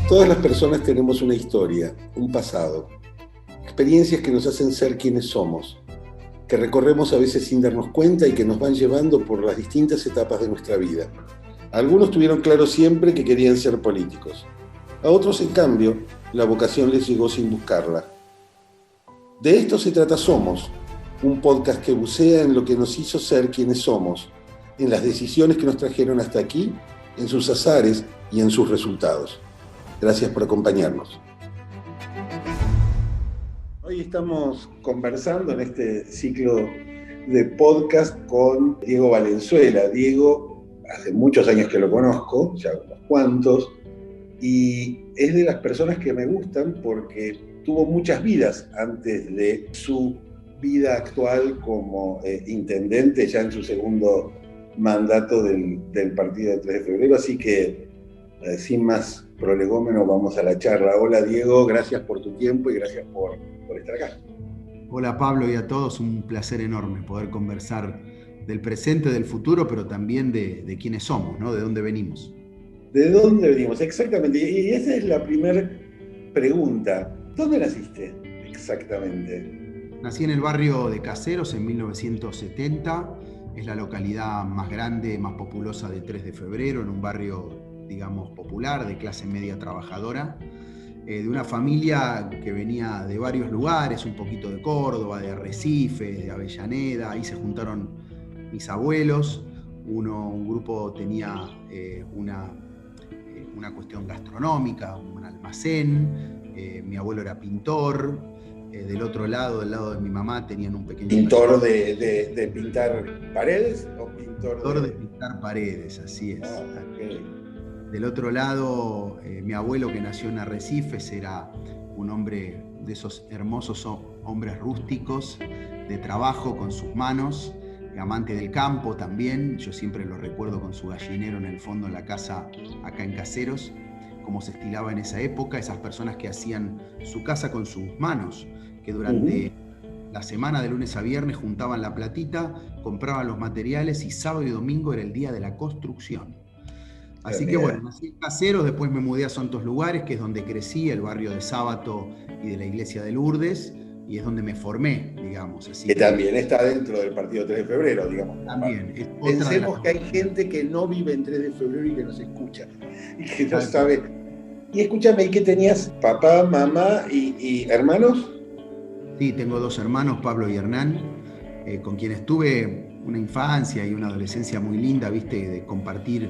Todas las personas tenemos una historia, un pasado, experiencias que nos hacen ser quienes somos, que recorremos a veces sin darnos cuenta y que nos van llevando por las distintas etapas de nuestra vida. Algunos tuvieron claro siempre que querían ser políticos. A otros, en cambio, la vocación les llegó sin buscarla. De esto se trata Somos, un podcast que bucea en lo que nos hizo ser quienes somos, en las decisiones que nos trajeron hasta aquí, en sus azares y en sus resultados. Gracias por acompañarnos. Hoy estamos conversando en este ciclo de podcast con Diego Valenzuela. Diego, hace muchos años que lo conozco, ya unos cuantos, y es de las personas que me gustan porque tuvo muchas vidas antes de su vida actual como intendente, ya en su segundo mandato del partido de 3 de febrero, así que sin más prolegómeno vamos a la charla. Hola Diego, gracias por tu tiempo y gracias por estar acá. Hola Pablo y a todos, un placer enorme poder conversar del presente, del futuro, pero también de quiénes somos, ¿no? De dónde venimos. ¿De dónde venimos? Exactamente, y esa es la primera pregunta. ¿Dónde naciste exactamente? Nací en el barrio de Caseros en 1970, es la localidad más grande, más populosa de 3 de febrero, en un barrio, digamos, popular, de clase media trabajadora, de una familia que venía de varios lugares, un poquito de Córdoba, de Arrecife, de Avellaneda. Ahí se juntaron mis abuelos. Un grupo tenía una cuestión gastronómica, un almacén. Mi abuelo era pintor. Del otro lado, del lado de mi mamá, tenían un pequeño... ¿Pintor de pintar paredes o pintor de pintar paredes, así es. Okay. Del otro lado, mi abuelo, que nació en Arrecifes, era un hombre de esos hermosos hombres rústicos, de trabajo con sus manos, amante del campo también. Yo siempre lo recuerdo con su gallinero en el fondo de la casa acá en Caseros, como se estilaba en esa época, esas personas que hacían su casa con sus manos, que durante la semana de lunes a viernes juntaban la platita, compraban los materiales y sábado y domingo era el día de la construcción. Así que bueno, nací en Caseros, después me mudé a Santos Lugares, que es donde crecí, el barrio de Sábato y de la iglesia de Lourdes, y es donde me formé, digamos. Así que también está dentro del partido 3 de febrero, digamos. También. Pensemos que hay gente que no vive en 3 de febrero y que nos escucha, y que no sabe. Y escúchame, ¿y qué tenías? ¿Papá, mamá y hermanos? Sí, tengo 2 hermanos, Pablo y Hernán, con quienes tuve una infancia y una adolescencia muy linda, ¿viste? De compartir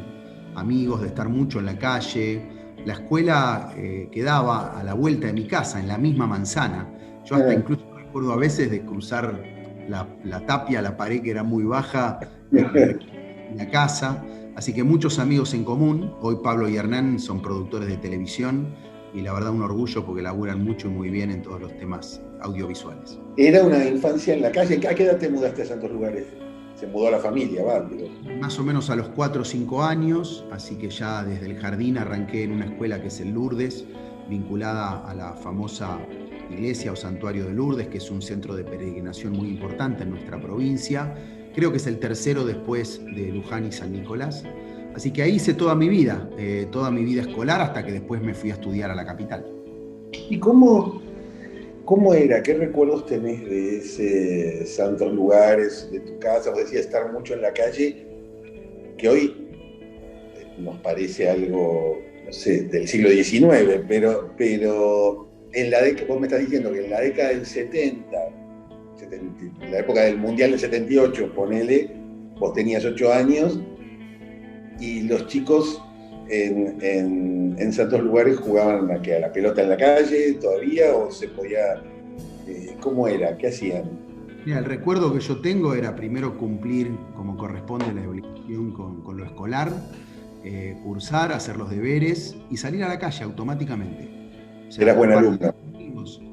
amigos, de estar mucho en la calle. La escuela quedaba a la vuelta de mi casa, en la misma manzana. Yo hasta incluso recuerdo a veces de cruzar la tapia, la pared que era muy baja en la casa. Así que muchos amigos en común. Hoy Pablo y Hernán son productores de televisión y la verdad un orgullo porque laburan mucho y muy bien en todos los temas audiovisuales. Era una infancia en la calle. ¿A qué edad te mudaste a Santos Lugares? Se mudó la familia, digo. Más o menos a los 4 o 5 años, así que ya desde el jardín arranqué en una escuela que es el Lourdes, vinculada a la famosa iglesia o santuario de Lourdes, que es un centro de peregrinación muy importante en nuestra provincia. Creo que es el tercero después de Luján y San Nicolás. Así que ahí hice toda mi vida escolar, hasta que después me fui a estudiar a la capital. ¿Y cómo era? ¿Qué recuerdos tenés de ese Santos Lugares, de tu casa? Vos decías estar mucho en la calle, que hoy nos parece algo, no sé, del siglo XIX, pero en la década, vos me estás diciendo que en la década del 70, en la época del Mundial del 78, ponele, vos tenías 8 años y los chicos en Santos Lugares jugaban a la pelota en la calle todavía, o se podía, ¿cómo era? ¿Qué hacían? Mira, el recuerdo que yo tengo era primero cumplir como corresponde la obligación con lo escolar, cursar, hacer los deberes y salir a la calle automáticamente. O sea, eras buen alumno.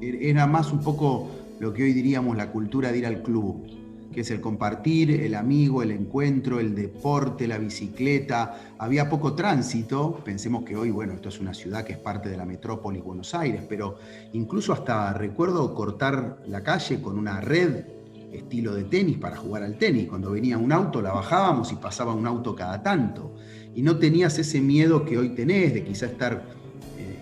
Era más un poco lo que hoy diríamos la cultura de ir al club, que es el compartir, el amigo, el encuentro, el deporte, la bicicleta. Había poco tránsito. Pensemos que hoy, bueno, esto es una ciudad que es parte de la metrópoli Buenos Aires, pero incluso hasta recuerdo cortar la calle con una red estilo de tenis para jugar al tenis. Cuando venía un auto la bajábamos y pasaba un auto cada tanto. Y no tenías ese miedo que hoy tenés de quizá estar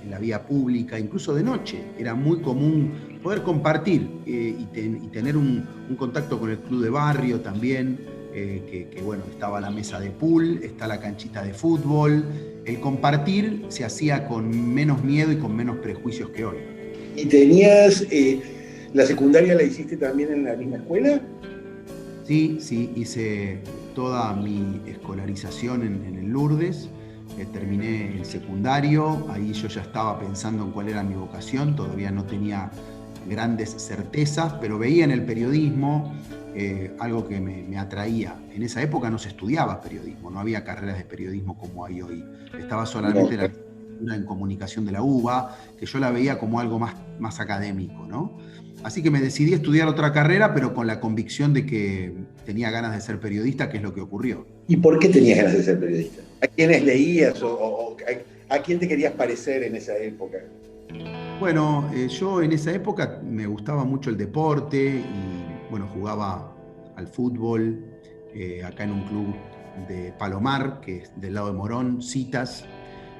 en la vía pública, incluso de noche. Era muy común poder compartir y tener un contacto con el club de barrio también, que bueno, estaba la mesa de pool, está la canchita de fútbol. El compartir se hacía con menos miedo y con menos prejuicios que hoy. ¿Y tenías, la secundaria la hiciste también en la misma escuela? Sí, hice toda mi escolarización en el Lourdes, terminé el secundario, ahí yo ya estaba pensando en cuál era mi vocación, todavía no tenía grandes certezas, pero veía en el periodismo algo que me atraía. En esa época no se estudiaba periodismo, no había carreras de periodismo como hay hoy, estaba solamente la licenciatura en comunicación de la UBA, que yo la veía como algo más académico, ¿no? Así que me decidí a estudiar otra carrera, pero con la convicción de que tenía ganas de ser periodista, que es lo que ocurrió. ¿Y por qué tenías ganas de ser periodista? ¿A quiénes leías o a quién te querías parecer en esa época? Bueno, yo en esa época me gustaba mucho el deporte y bueno, jugaba al fútbol acá en un club de Palomar, que es del lado de Morón, Citas.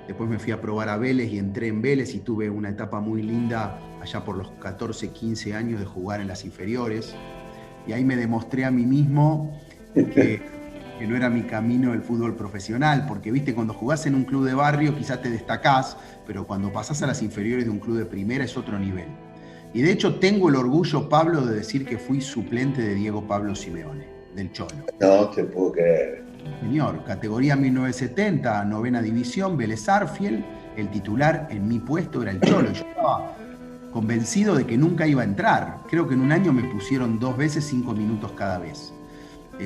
Después me fui a probar a Vélez y entré en Vélez y tuve una etapa muy linda allá por los 14, 15 años de jugar en las inferiores. Y ahí me demostré a mí mismo que no era mi camino el fútbol profesional, porque viste, cuando jugás en un club de barrio quizás te destacás, pero cuando pasás a las inferiores de un club de primera es otro nivel. Y de hecho tengo el orgullo, Pablo, de decir que fui suplente de Diego Pablo Simeone, del Cholo. No te puedo creer. Señor, categoría 1970, novena división, Vélez Arfiel, el titular en mi puesto era el Cholo. Yo estaba convencido de que nunca iba a entrar. Creo que en un año me pusieron 2 veces 5 minutos cada vez.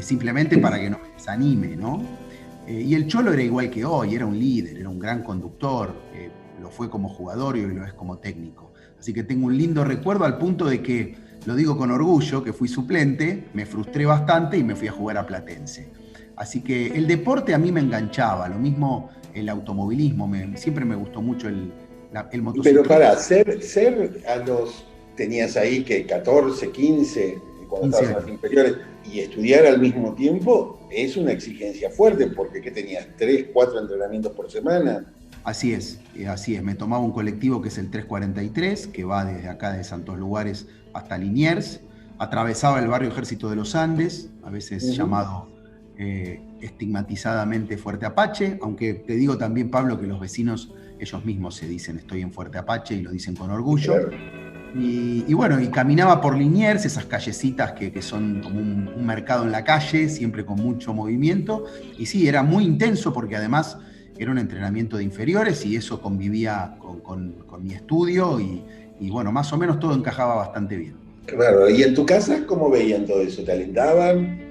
Simplemente para que no me desanime, ¿no? Y el Cholo era igual que hoy, era un líder, era un gran conductor, lo fue como jugador y hoy lo es como técnico. Así que tengo un lindo recuerdo al punto de que, lo digo con orgullo, que fui suplente, me frustré bastante y me fui a jugar a Platense. Así que el deporte a mí me enganchaba, lo mismo el automovilismo, siempre me gustó mucho el motociclismo. Pero para ser a los, tenías ahí que 14, 15, cuando estabas en las inferiores, y estudiar al mismo tiempo es una exigencia fuerte, porque ¿qué tenías? 3, 4 entrenamientos por semana. Así es. Me tomaba un colectivo que es el 343, que va desde acá de Santos Lugares hasta Liniers, atravesaba el barrio Ejército de los Andes, a veces llamado estigmatizadamente Fuerte Apache, aunque te digo también, Pablo, que los vecinos ellos mismos se dicen estoy en Fuerte Apache y lo dicen con orgullo. Claro. Y bueno, y caminaba por Liniers, esas callecitas que son como un mercado en la calle, siempre con mucho movimiento. Y sí, era muy intenso porque además era un entrenamiento de inferiores y eso convivía con mi estudio y bueno, más o menos todo encajaba bastante bien. Claro, ¿y en tu casa cómo veían todo eso? ¿Te alentaban?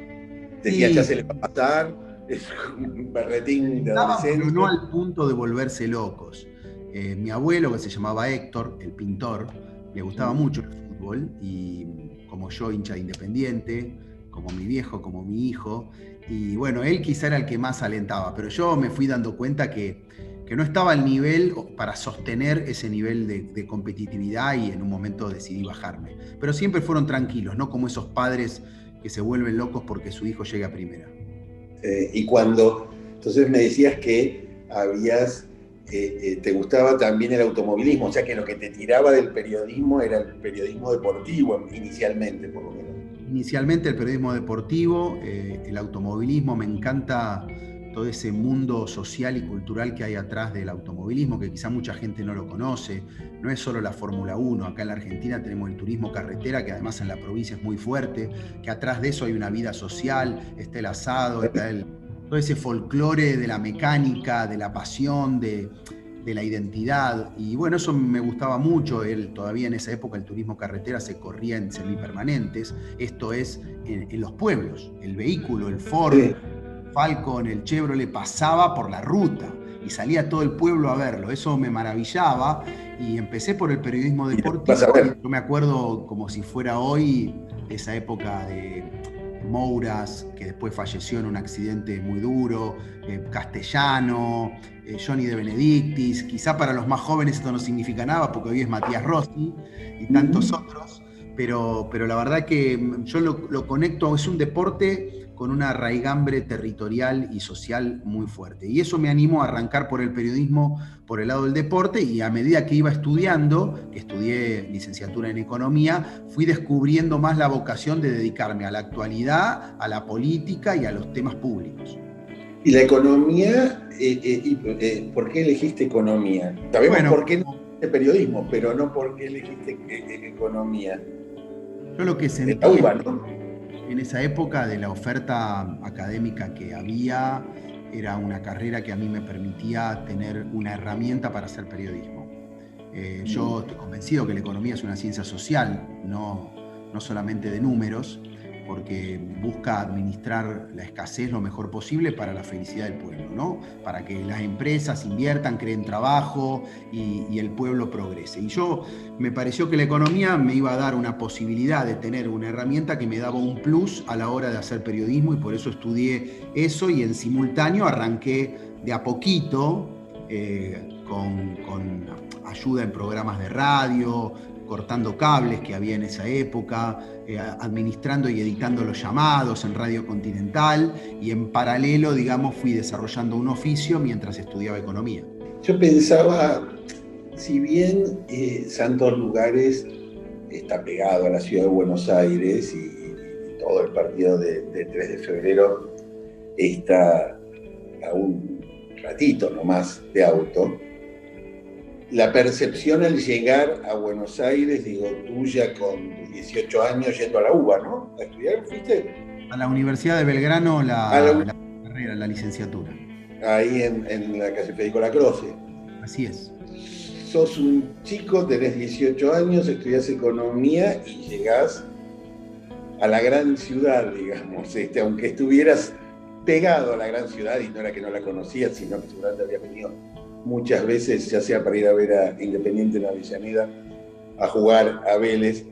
¿Decían ya se le va a pasar? Es un berretín de adolescente. Pero no al punto de volverse locos. Mi abuelo, que se llamaba Héctor, el pintor, le gustaba mucho el fútbol y como yo, hincha de Independiente, como mi viejo, como mi hijo, y bueno, él quizá era el que más alentaba, pero yo me fui dando cuenta que no estaba al nivel para sostener ese nivel de competitividad y en un momento decidí bajarme. Pero siempre fueron tranquilos, no como esos padres que se vuelven locos porque su hijo llegue a primera. Y cuando, entonces me decías que habías... te gustaba también el automovilismo, o sea que lo que te tiraba del periodismo era el periodismo deportivo inicialmente, por lo menos. Inicialmente el periodismo deportivo, el automovilismo, me encanta todo ese mundo social y cultural que hay atrás del automovilismo, que quizá mucha gente no lo conoce. No es solo la Fórmula 1, acá en la Argentina tenemos el turismo carretera, que además en la provincia es muy fuerte, que atrás de eso hay una vida social, está el asado, está todo ese folclore de la mecánica, de la pasión, de la identidad. Y bueno, eso me gustaba mucho. Todavía en esa época el turismo carretera se corría en semipermanentes. Esto es en los pueblos. El vehículo, el Ford, Falcon, el Chevrolet pasaba por la ruta y salía todo el pueblo a verlo. Eso me maravillaba y empecé por el periodismo deportivo. Yo me acuerdo como si fuera hoy esa época de Mouras, que después falleció en un accidente muy duro, Castellano, Johnny de Benedictis. Quizá para los más jóvenes esto no significa nada porque hoy es Matías Rossi y tantos otros, pero la verdad que yo lo conecto, es un deporte con una raigambre territorial y social muy fuerte. Y eso me animó a arrancar por el periodismo, por el lado del deporte, y a medida que iba estudiando, que estudié licenciatura en economía, fui descubriendo más la vocación de dedicarme a la actualidad, a la política y a los temas públicos. ¿Y la economía? ¿Por qué elegiste economía? Sabemos por qué no elegiste periodismo, pero no por qué elegiste economía. Yo lo que sentí la UBA, ¿no? En esa época, de la oferta académica que había, era una carrera que a mí me permitía tener una herramienta para hacer periodismo. Yo estoy convencido que la economía es una ciencia social, no solamente de números, porque busca administrar la escasez lo mejor posible para la felicidad del pueblo, ¿no? Para que las empresas inviertan, creen trabajo y el pueblo progrese. Y yo me pareció que la economía me iba a dar una posibilidad de tener una herramienta que me daba un plus a la hora de hacer periodismo, y por eso estudié eso, y en simultáneo arranqué de a poquito con ayuda en programas de radio, cortando cables que había en esa época, administrando y editando los llamados en Radio Continental, y en paralelo, digamos, fui desarrollando un oficio mientras estudiaba economía. Yo pensaba, si bien Santos Lugares está pegado a la ciudad de Buenos Aires y todo el partido de 3 de febrero está a un ratito nomás de auto, la percepción al llegar a Buenos Aires, digo, tuya con tus 18 años yendo a la UBA, ¿no? ¿A estudiar fuiste? A la Universidad de Belgrano, la carrera, la licenciatura. Ahí en la calle Federico Lacroce. Así es. Sos un chico, tenés 18 años, estudiás economía y llegás a la gran ciudad, digamos, aunque estuvieras pegado a la gran ciudad, y no era que no la conocías, sino que seguramente habías venido muchas veces, ya sea para ir a ver a Independiente en Avellaneda, a jugar a Vélez,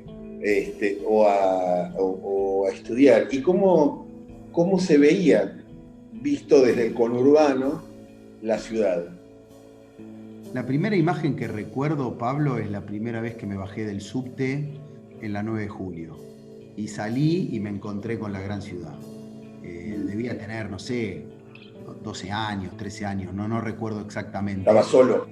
o a estudiar. ¿Y cómo se veía, visto desde el conurbano, la ciudad? La primera imagen que recuerdo, Pablo, es la primera vez que me bajé del subte en la 9 de julio. Y salí y me encontré con la gran ciudad. Debía tener, no sé, 12 años, 13 años, no recuerdo exactamente. ¿Estaba solo?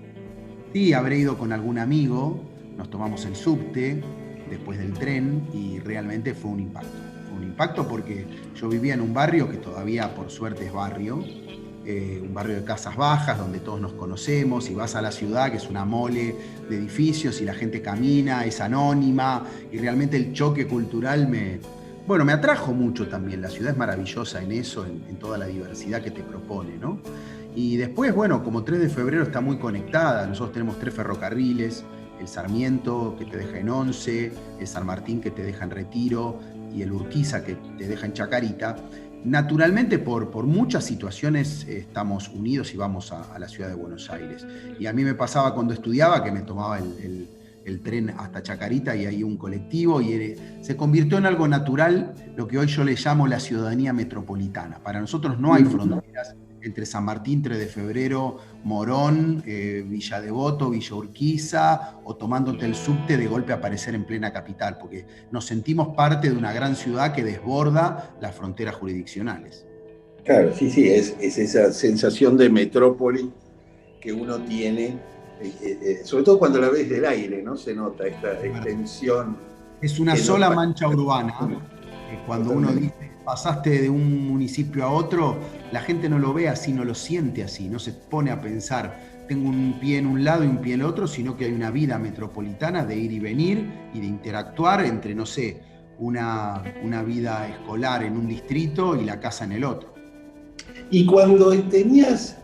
Sí, habré ido con algún amigo, nos tomamos el subte después del tren, y realmente fue un impacto. Fue un impacto porque yo vivía en un barrio que todavía, por suerte, es barrio, un barrio de casas bajas donde todos nos conocemos, y vas a la ciudad que es una mole de edificios y la gente camina, es anónima, y realmente el choque cultural me atrajo mucho también. La ciudad es maravillosa en eso, en toda la diversidad que te propone, ¿no? Y después, como 3 de febrero está muy conectada, nosotros tenemos 3 ferrocarriles, el Sarmiento que te deja en Once, el San Martín que te deja en Retiro, y el Urquiza que te deja en Chacarita. Naturalmente, por muchas situaciones estamos unidos y vamos a la ciudad de Buenos Aires. Y a mí me pasaba cuando estudiaba que me tomaba el tren hasta Chacarita, y ahí un colectivo, y se convirtió en algo natural, lo que hoy yo le llamo la ciudadanía metropolitana. Para nosotros no hay fronteras entre San Martín, 3 de febrero, Morón, Villa Devoto, Villa Urquiza, o tomándote el subte de golpe aparecer en plena capital, porque nos sentimos parte de una gran ciudad que desborda las fronteras jurisdiccionales. Claro, sí, es esa sensación de metrópoli que uno tiene, sobre todo cuando la ves del aire, ¿no? Se nota esta extensión. Es una sola mancha urbana. Cuando uno dice, pasaste de un municipio a otro, la gente no lo ve así, no lo siente así, no se pone a pensar, tengo un pie en un lado y un pie en el otro, sino que hay una vida metropolitana de ir y venir y de interactuar entre, no sé, una vida escolar en un distrito y la casa en el otro. Y cuando tenías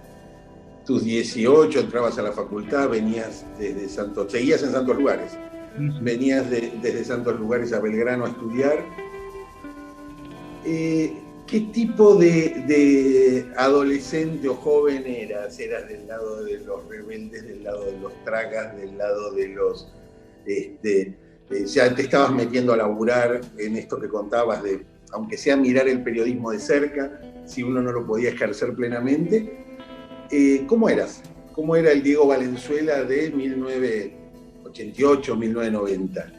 tus 18, entrabas a la facultad, venías desde Santos, seguías en Santos Lugares, venías desde Santos Lugares a Belgrano a estudiar. ¿Qué tipo de adolescente o joven eras? ¿Eras del lado de los rebeldes, del lado de los tragas, del lado de los... ya te estabas metiendo a laburar en esto que contabas de, aunque sea mirar el periodismo de cerca, si uno no lo podía ejercer plenamente? ¿Cómo eras? ¿Cómo era el Diego Valenzuela de 1988, 1990?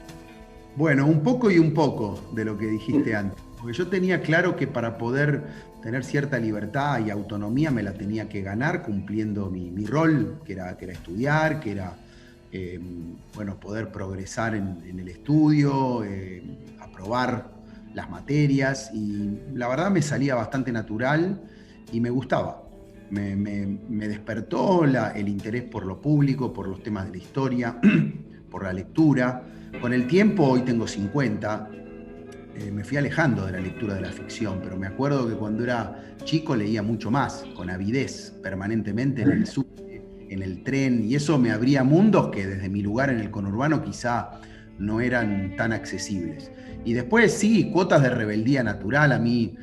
Bueno, un poco y un poco de lo que dijiste antes. Porque yo tenía claro que para poder tener cierta libertad y autonomía me la tenía que ganar cumpliendo mi rol, que era estudiar, que era bueno, poder progresar en el estudio, aprobar las materias, y la verdad me salía bastante natural y me gustaba. Me despertó el interés por lo público, por los temas de la historia, por la lectura. Con el tiempo, hoy tengo 50, me fui alejando de la lectura de la ficción, pero me acuerdo que cuando era chico leía mucho más, con avidez, permanentemente en el subte, en el tren, y eso me abría mundos que desde mi lugar en el conurbano quizá no eran tan accesibles. Y después sí, cuotas de rebeldía natural. A mí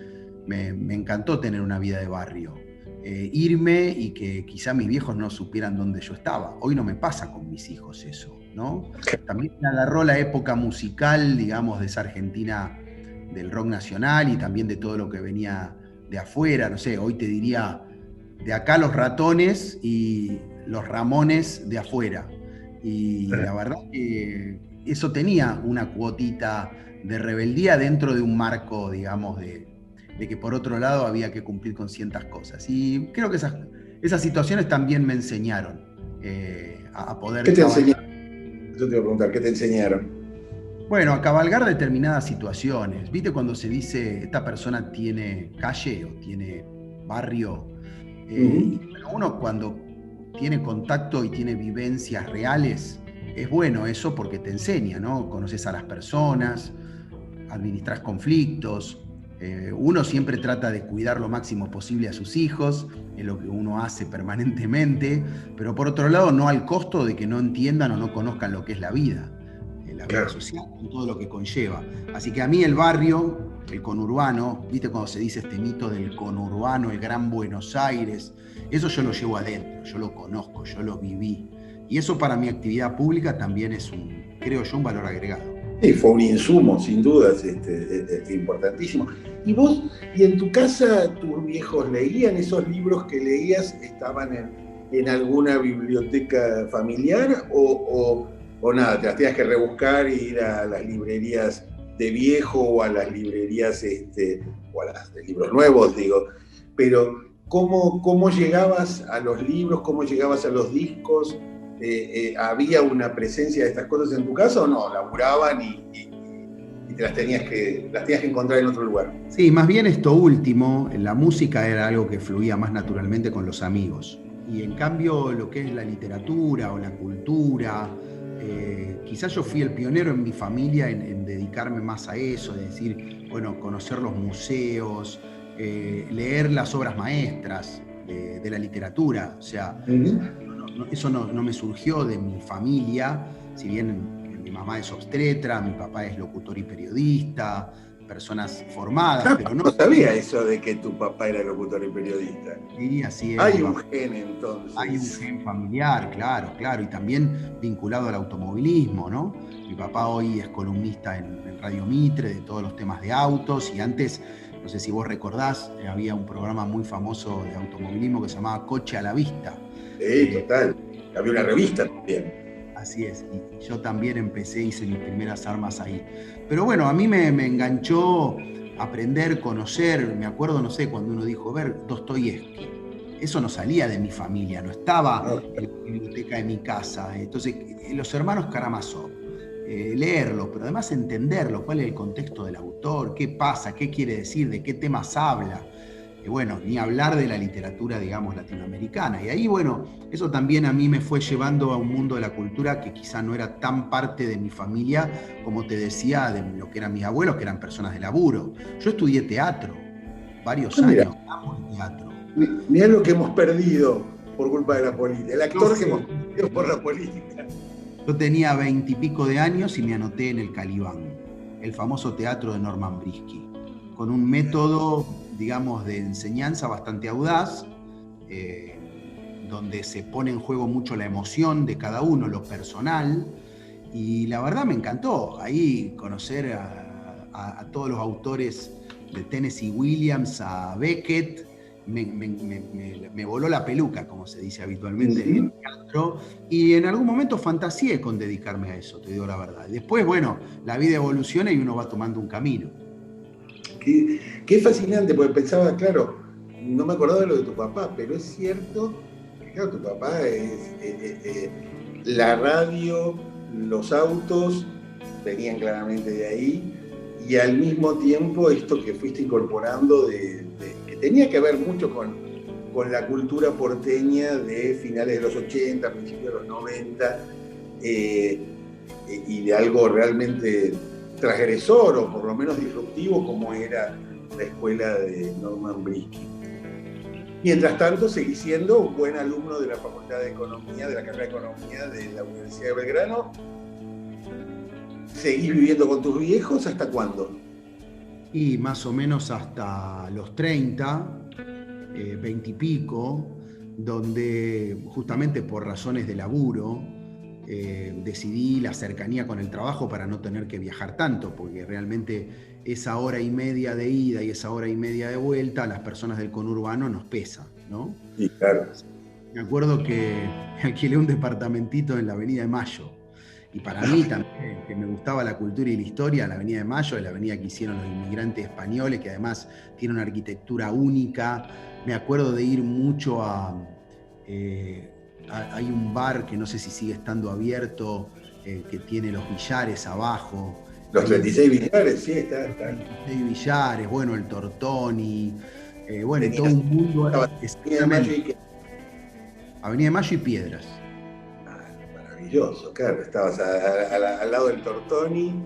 me encantó tener una vida de barrio. Irme y que quizá mis viejos no supieran dónde yo estaba. Hoy no me pasa con mis hijos eso, ¿no? También me agarró la época musical, digamos, de esa Argentina del rock nacional y también de todo lo que venía de afuera. No sé, hoy te diría de acá los Ratones y los Ramones de afuera. Y la verdad que eso tenía una cuotita de rebeldía dentro de un marco, digamos, de que por otro lado había que cumplir con ciertas cosas. Y creo que esas situaciones también me enseñaron a poder ¿Qué te cabalgar. enseñaron? Yo te iba a preguntar, ¿qué te enseñaron? Bueno, a cabalgar determinadas situaciones. ¿Viste cuando se dice esta persona tiene calle o tiene barrio? Y uno cuando tiene contacto y tiene vivencias reales, es bueno eso porque te enseña, ¿no? Conoces a las personas, administras conflictos. Uno siempre trata de cuidar lo máximo posible a sus hijos, es lo que uno hace permanentemente, pero por otro lado no al costo de que no entiendan o no conozcan lo que es la vida Claro. social, y todo lo que conlleva. Así que a mí el barrio, el conurbano, viste cuando se dice este mito del conurbano, el Gran Buenos Aires, eso yo lo llevo adentro, yo lo conozco, yo lo viví. Y eso para mi actividad pública también es creo yo, un valor agregado. Sí, fue un insumo, sin dudas, importantísimo. ¿Y vos, y en tu casa, tus viejos leían esos libros que leías, estaban en alguna biblioteca familiar o nada, te las tenías que rebuscar e ir a las librerías de viejo o a las librerías, o a las de libros nuevos, digo? Pero, ¿cómo llegabas a los libros? ¿Cómo llegabas a los discos? ¿Había una presencia de estas cosas en tu casa o no? ¿Laburaban y te las tenías que encontrar en otro lugar? Sí, más bien esto último, la música era algo que fluía más naturalmente con los amigos. Y en cambio lo que es la literatura o la cultura, quizás yo fui el pionero en mi familia en dedicarme más a eso, de decir, bueno, conocer los museos, leer las obras maestras de la literatura. O sea, eso no me surgió de mi familia, si bien mi mamá es obstetra, mi papá es locutor y periodista, personas formadas, pero no No sabía eso de que tu papá era locutor y periodista. diría así es. Hay un gen entonces. Hay un gen familiar, claro, claro, y también vinculado al automovilismo, ¿no? Mi papá hoy es columnista en Radio Mitre de todos los temas de autos, y antes, no sé si vos recordás, había un programa muy famoso de automovilismo que se llamaba Coche a la Vista. Sí, total. Había una revista también. Así es, y yo también hice mis primeras armas ahí. Pero bueno, a mí me enganchó aprender, conocer. Me acuerdo, no sé, cuando uno dijo, ver, Dostoyevsky. Eso no salía de mi familia, no estaba en la biblioteca de mi casa. Entonces, los hermanos Karamazov, leerlo, pero además entenderlo, cuál es el contexto del autor, qué pasa, qué quiere decir, de qué temas habla. Bueno, ni hablar de la literatura, digamos, latinoamericana. Y ahí, bueno, eso también a mí me fue llevando a un mundo de la cultura que quizá no era tan parte de mi familia, como te decía, de lo que eran mis abuelos, que eran personas de laburo. Yo estudié teatro, varios Mira, años, amo el teatro. mirá lo que hemos perdido por culpa de la política. El actor que hemos perdido por la política. Yo tenía 20 y pico de años y me anoté en el Calibán, el famoso teatro de Norman Brisky, con un método, digamos, de enseñanza bastante audaz, donde se pone en juego mucho la emoción de cada uno, lo personal, y la verdad me encantó ahí conocer a todos los autores, de Tennessee Williams a Beckett, me voló la peluca, como se dice habitualmente en el teatro, y en algún momento fantaseé con dedicarme a eso, te digo la verdad. Después, bueno, la vida evoluciona y uno va tomando un camino. Qué fascinante, porque pensaba, claro, no me acordaba de lo de tu papá, pero es cierto que, claro, tu papá la radio, los autos venían claramente de ahí, y al mismo tiempo esto que fuiste incorporando que tenía que ver mucho con la cultura porteña de finales de los 80, principios de los 90, y de algo realmente transgresor o por lo menos disruptivo como era la escuela de Norman Brisky. Mientras tanto, seguí siendo un buen alumno de la Facultad de Economía, de la carrera de Economía de la Universidad de Belgrano. ¿Seguís viviendo con tus viejos? ¿Hasta cuándo? Y más o menos hasta los 30, 20 y pico, donde justamente por razones de laburo decidí la cercanía con el trabajo para no tener que viajar tanto, porque realmente esa hora y media de ida y esa hora y media de vuelta a las personas del conurbano nos pesa, ¿no? Sí, claro. Me acuerdo que alquilé un departamentito en la Avenida de Mayo. Y para mí también, que me gustaba la cultura y la historia, la Avenida de Mayo es la avenida que hicieron los inmigrantes españoles, que además tiene una arquitectura única. Me acuerdo de ir mucho hay un bar que no sé si sigue estando abierto, que tiene los billares abajo. Los 36 billares, sí, está. 36 billares, bueno, el Tortoni, bueno, Tenías, todo un mundo. Avenida de Mayo y Avenida de Mayo y Piedras. Maravilloso, claro, estabas al lado del Tortoni.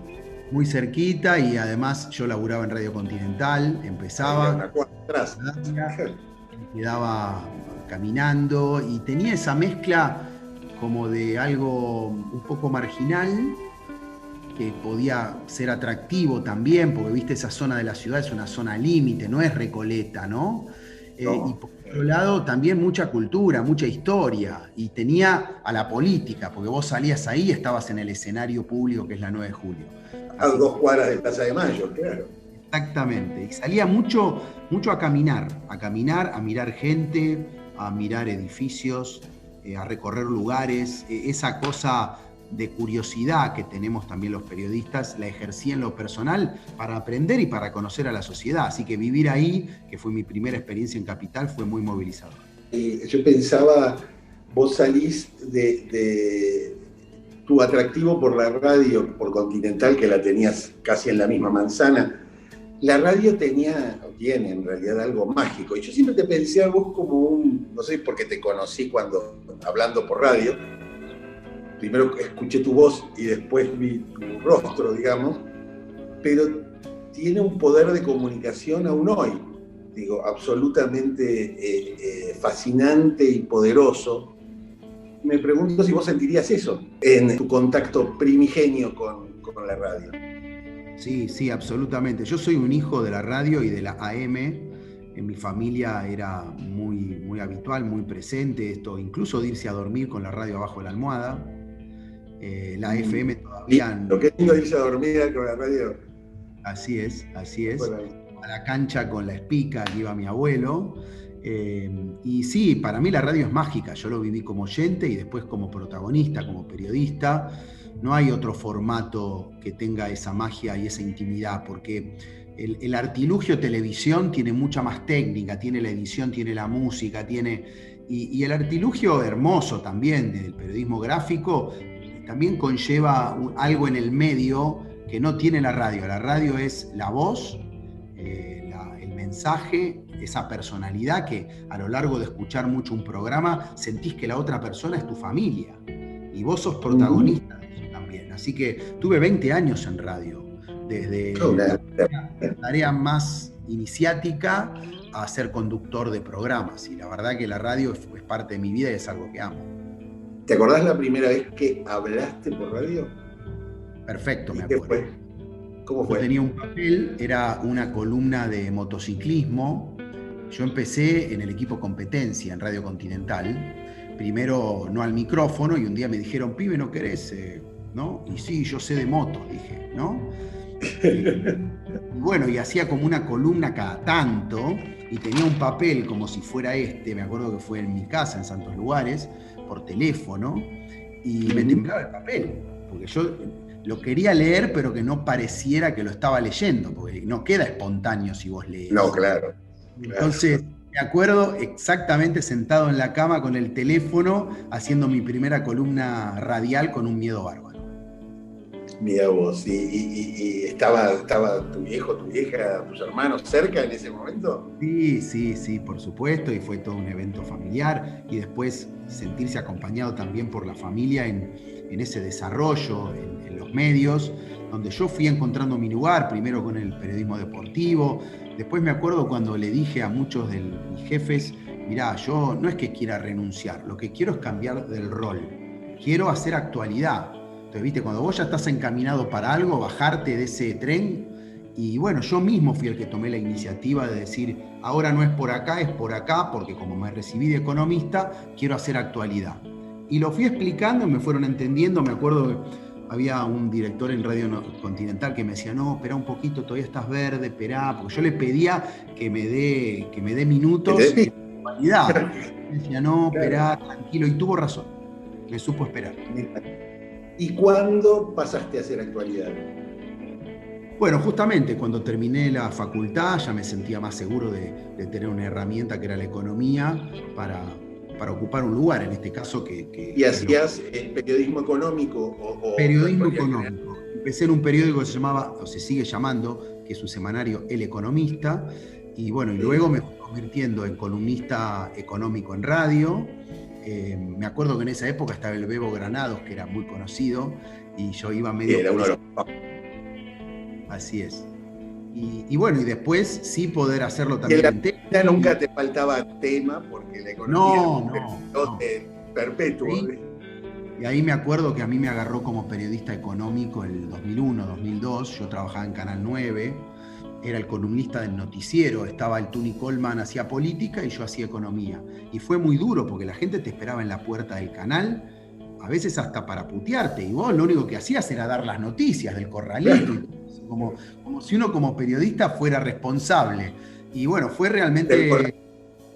Muy cerquita, y además yo laburaba en Radio Continental, empezaba, Una cuadra atrás. quedaba caminando y tenía esa mezcla como de algo un poco marginal que podía ser atractivo también, porque viste, esa zona de la ciudad es una zona límite, no es Recoleta, ¿no? Y por otro lado también mucha cultura, mucha historia, y tenía a la política, porque vos salías ahí y estabas en el escenario público que es la 9 de julio. A 2 cuadras de Plaza de Mayo, claro. Exactamente, y salía mucho a caminar, a mirar gente, a mirar edificios, a recorrer lugares, esa cosa de curiosidad que tenemos también los periodistas, la ejercí en lo personal para aprender y para conocer a la sociedad. Así que vivir ahí, que fue mi primera experiencia en Capital, fue muy movilizador. Yo pensaba, vos salís de tu atractivo por la radio, por Continental, que la tenías casi en la misma manzana. La radio tenía, o tiene en realidad, algo mágico. Y yo siempre te pensé a vos como no sé por qué te conocí hablando por radio. Primero escuché tu voz y después vi tu rostro, digamos, pero tiene un poder de comunicación aún hoy, digo, absolutamente fascinante y poderoso. Me pregunto si vos sentirías eso en tu contacto primigenio con la radio. Sí, absolutamente. Yo soy un hijo de la radio y de la AM. En mi familia era muy habitual, muy presente esto, incluso de irse a dormir con la radio abajo de la almohada. La FM todavía... Lo que lindo irse a dormir con la radio. Así es. Bueno. A la cancha con la espica que iba mi abuelo. Y sí, para mí la radio es mágica. Yo lo viví como oyente y después como protagonista, como periodista. No hay otro formato que tenga esa magia y esa intimidad, porque el artilugio televisión tiene mucha más técnica, tiene la edición, tiene la música, y el artilugio hermoso también del periodismo gráfico también conlleva algo en el medio que no tiene la radio. La radio es la voz, el mensaje, esa personalidad que a lo largo de escuchar mucho un programa sentís que la otra persona es tu familia y vos sos protagonista de eso también. Así que tuve 20 años en radio, desde la tarea más iniciática a ser conductor de programas, y la verdad que la radio es parte de mi vida y es algo que amo. ¿Te acordás la primera vez que hablaste por radio? Perfecto, me acuerdo. Fue? ¿Cómo fue? Yo tenía un papel, era una columna de motociclismo. Yo empecé en el equipo competencia en Radio Continental, primero no al micrófono, y un día me dijeron, pibe, ¿no querés? ¿No? Y sí, yo sé de motos, dije, ¿no? Y bueno, y hacía como una columna cada tanto, y tenía un papel como si fuera me acuerdo que fue en mi casa, en Santos Lugares, por teléfono, y me temblaba el papel, porque yo lo quería leer, pero que no pareciera que lo estaba leyendo, porque no queda espontáneo si vos lees. No, claro. Entonces, me acuerdo exactamente sentado en la cama con el teléfono, haciendo mi primera columna radial con un miedo bárbaro. Mira vos, ¿y estaba tu viejo, tu vieja, tus hermanos cerca en ese momento? Sí, por supuesto, y fue todo un evento familiar, y después sentirse acompañado también por la familia en ese desarrollo, en los medios, donde yo fui encontrando mi lugar, primero con el periodismo deportivo. Después me acuerdo cuando le dije a muchos de mis jefes, mirá, yo no es que quiera renunciar, lo que quiero es cambiar del rol, quiero hacer actualidad. Entonces, viste, cuando vos ya estás encaminado para algo, bajarte de ese tren. Y bueno, yo mismo fui el que tomé la iniciativa de decir, ahora no es por acá, es por acá, porque como me recibí de economista, quiero hacer actualidad. Y lo fui explicando y me fueron entendiendo. Me acuerdo que había un director en Radio Continental que me decía, no, esperá un poquito, todavía estás verde, esperá, porque yo le pedía que me dé minutos de actualidad. Me decía, no, esperá, tranquilo, y tuvo razón, me supo esperar. ¿Y cuándo pasaste a hacer actualidad? Bueno, justamente cuando terminé la facultad ya me sentía más seguro de tener una herramienta que era la economía para ocupar un lugar, en este caso ¿Y hacías periodismo económico? Periodismo económico. Empecé en un periódico que se llamaba, o se sigue llamando, que es su semanario El Economista, y bueno, y luego me fui convirtiendo en columnista económico en radio. Me acuerdo que en esa época estaba el Bebo Granados, que era muy conocido, y yo iba medio... Era uno de los... Así es. Y bueno, y después sí poder hacerlo también en tele. Nunca te faltaba tema, porque la economía no. Perpetuo. ¿Sí? Y ahí me acuerdo que a mí me agarró como periodista económico el 2001, 2002. Yo trabajaba en Canal 9, era el columnista del noticiero, estaba el Tuni Coleman, hacía política y yo hacía economía. Y fue muy duro porque la gente te esperaba en la puerta del canal, a veces hasta para putearte, y vos lo único que hacías era dar las noticias del corralito, como si uno como periodista fuera responsable. Y bueno, fue realmente...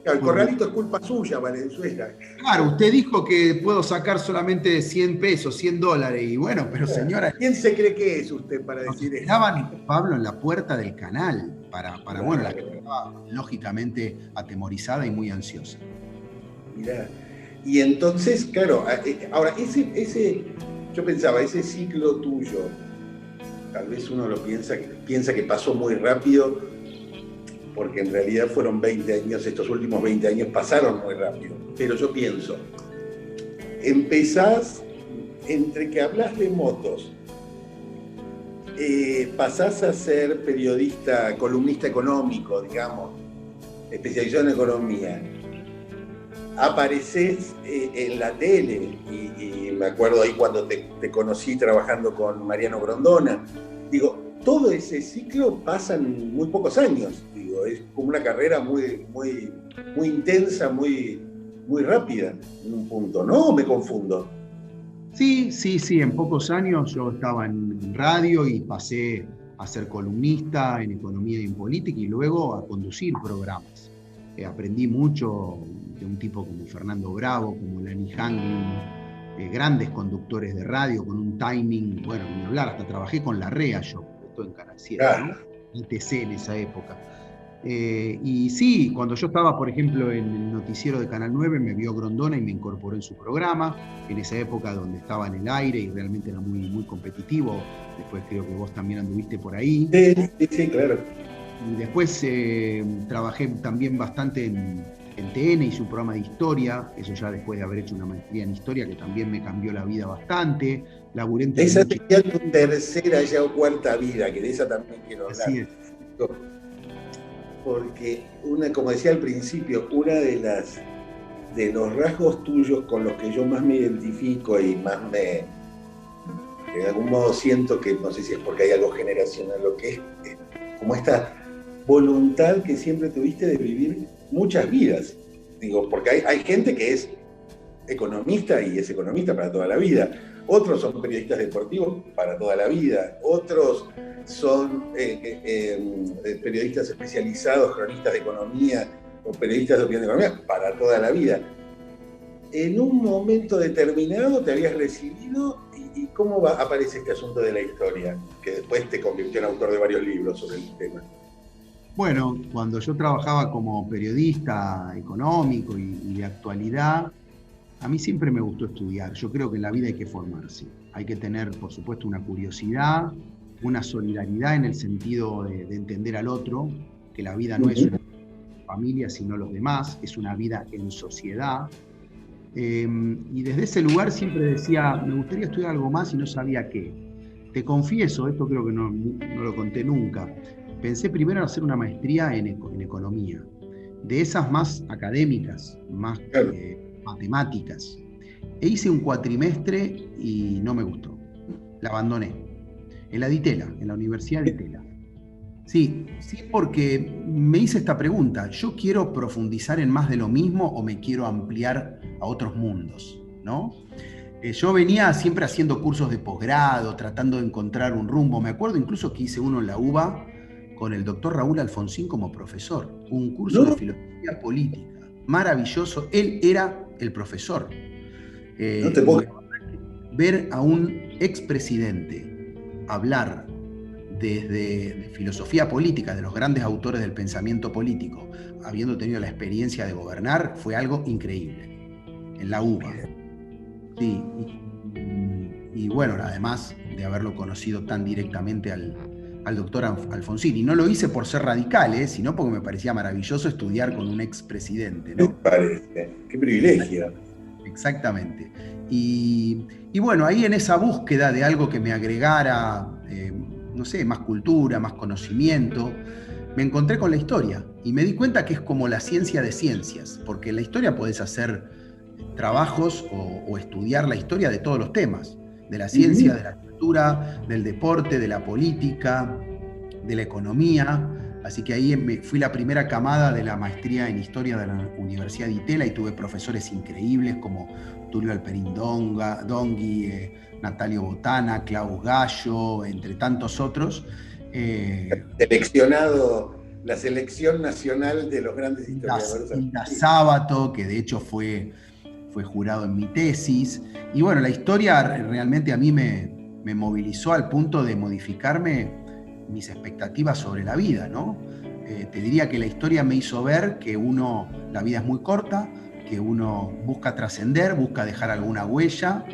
El corralito es culpa suya, Valenzuela. Claro, usted dijo que puedo sacar solamente 100 pesos, 100 dólares, y bueno, pero señora... ¿Quién se cree que es usted para decir eso? Estaban, Pablo, en la puerta del canal, bueno, la gente estaba lógicamente atemorizada y muy ansiosa. Mirá, y entonces, claro, ahora, yo pensaba, ese ciclo tuyo, tal vez uno lo piensa que pasó muy rápido, porque en realidad fueron 20 años, estos últimos 20 años pasaron muy rápido. Pero yo pienso, empezás, entre que hablas de motos, pasás a ser periodista, columnista económico, digamos, especializado en economía, apareces en la tele, y me acuerdo ahí cuando te conocí trabajando con Mariano Grondona, digo, todo ese ciclo pasa en muy pocos años, digo, es como una carrera muy, muy, muy intensa, muy, muy rápida en un punto, ¿no? ¿O me confundo? Sí, en pocos años yo estaba en radio y pasé a ser columnista en economía y en política y luego a conducir programas. Aprendí mucho de un tipo como Fernando Bravo, como Lani Hangling, grandes conductores de radio con un timing, bueno, ni hablar, hasta trabajé con Larrea yo, esto en Canal 7, ¿no? ITC en esa época. Y sí, cuando yo estaba, por ejemplo, en el noticiero de Canal 9, me vio Grondona y me incorporó en su programa, en esa época donde estaba en el aire y realmente era muy, muy competitivo. Después creo que vos también anduviste por ahí. Sí, claro. Y después trabajé también bastante en TN, hice un programa de historia, eso ya después de haber hecho una maestría en historia, que también me cambió la vida bastante. Esa sería tu tercera ya o cuarta vida, que de esa también quiero hablar. Así es. Porque, como decía al principio, una de los rasgos tuyos con los que yo más me identifico y más de algún modo siento que, no sé si es porque hay algo generacional o qué, es como esta voluntad que siempre tuviste de vivir muchas vidas. Digo, porque hay gente que es economista y es economista para toda la vida. Otros son periodistas deportivos para toda la vida. Otros son periodistas especializados, cronistas de economía o periodistas de opinión de economía para toda la vida. En un momento determinado te habías recibido y ¿cómo aparece este asunto de la historia? Que después te convirtió en autor de varios libros sobre el tema. Bueno, cuando yo trabajaba como periodista económico y de actualidad, a mí siempre me gustó estudiar. Yo creo que en la vida hay que formarse. Hay que tener, por supuesto, una curiosidad, una solidaridad en el sentido de entender al otro, que la vida no es una familia, sino los demás, es una vida en sociedad. Y desde ese lugar siempre decía, me gustaría estudiar algo más y no sabía qué. Te confieso, esto creo que no lo conté nunca, pensé primero en hacer una maestría en economía, de esas más académicas, más matemáticas. E hice un cuatrimestre y no me gustó. La abandoné. En la Ditela, en la Universidad de Ditela. Sí, porque me hice esta pregunta. ¿Yo quiero profundizar en más de lo mismo o me quiero ampliar a otros mundos? ¿No? Yo venía siempre haciendo cursos de posgrado, tratando de encontrar un rumbo. Me acuerdo incluso que hice uno en la UBA con el doctor Raúl Alfonsín como profesor. Un curso de filosofía política. Maravilloso. Él era el profesor. No te puedo... Ver a un expresidente hablar desde filosofía política, de los grandes autores del pensamiento político, habiendo tenido la experiencia de gobernar, fue algo increíble, en la UBA. Sí, y bueno, además de haberlo conocido tan directamente al doctor Alfonsín, y no lo hice por ser radical, sino porque me parecía maravilloso estudiar con un expresidente, ¿no? Me parece, qué privilegio. Exactamente. Y bueno, ahí en esa búsqueda de algo que me agregara, no sé, más cultura, más conocimiento, me encontré con la historia y me di cuenta que es como la ciencia de ciencias, porque en la historia podés hacer trabajos o estudiar la historia de todos los temas, de la ciencia, de la cultura, del deporte, de la política, de la economía. Así que ahí fui la primera camada de la maestría en historia de la Universidad de Itela y tuve profesores increíbles como Tulio Alperín Dongui, Natalio Botana, Klaus Gallo, entre tantos otros. La selección nacional de los grandes historiadores. Hilda Sábato, que de hecho fue jurado en mi tesis. Y bueno, la historia realmente a mí me movilizó al punto de modificarme mis expectativas sobre la vida, ¿no? Te diría que la historia me hizo ver que la vida es muy corta, que uno busca trascender, busca dejar alguna huella,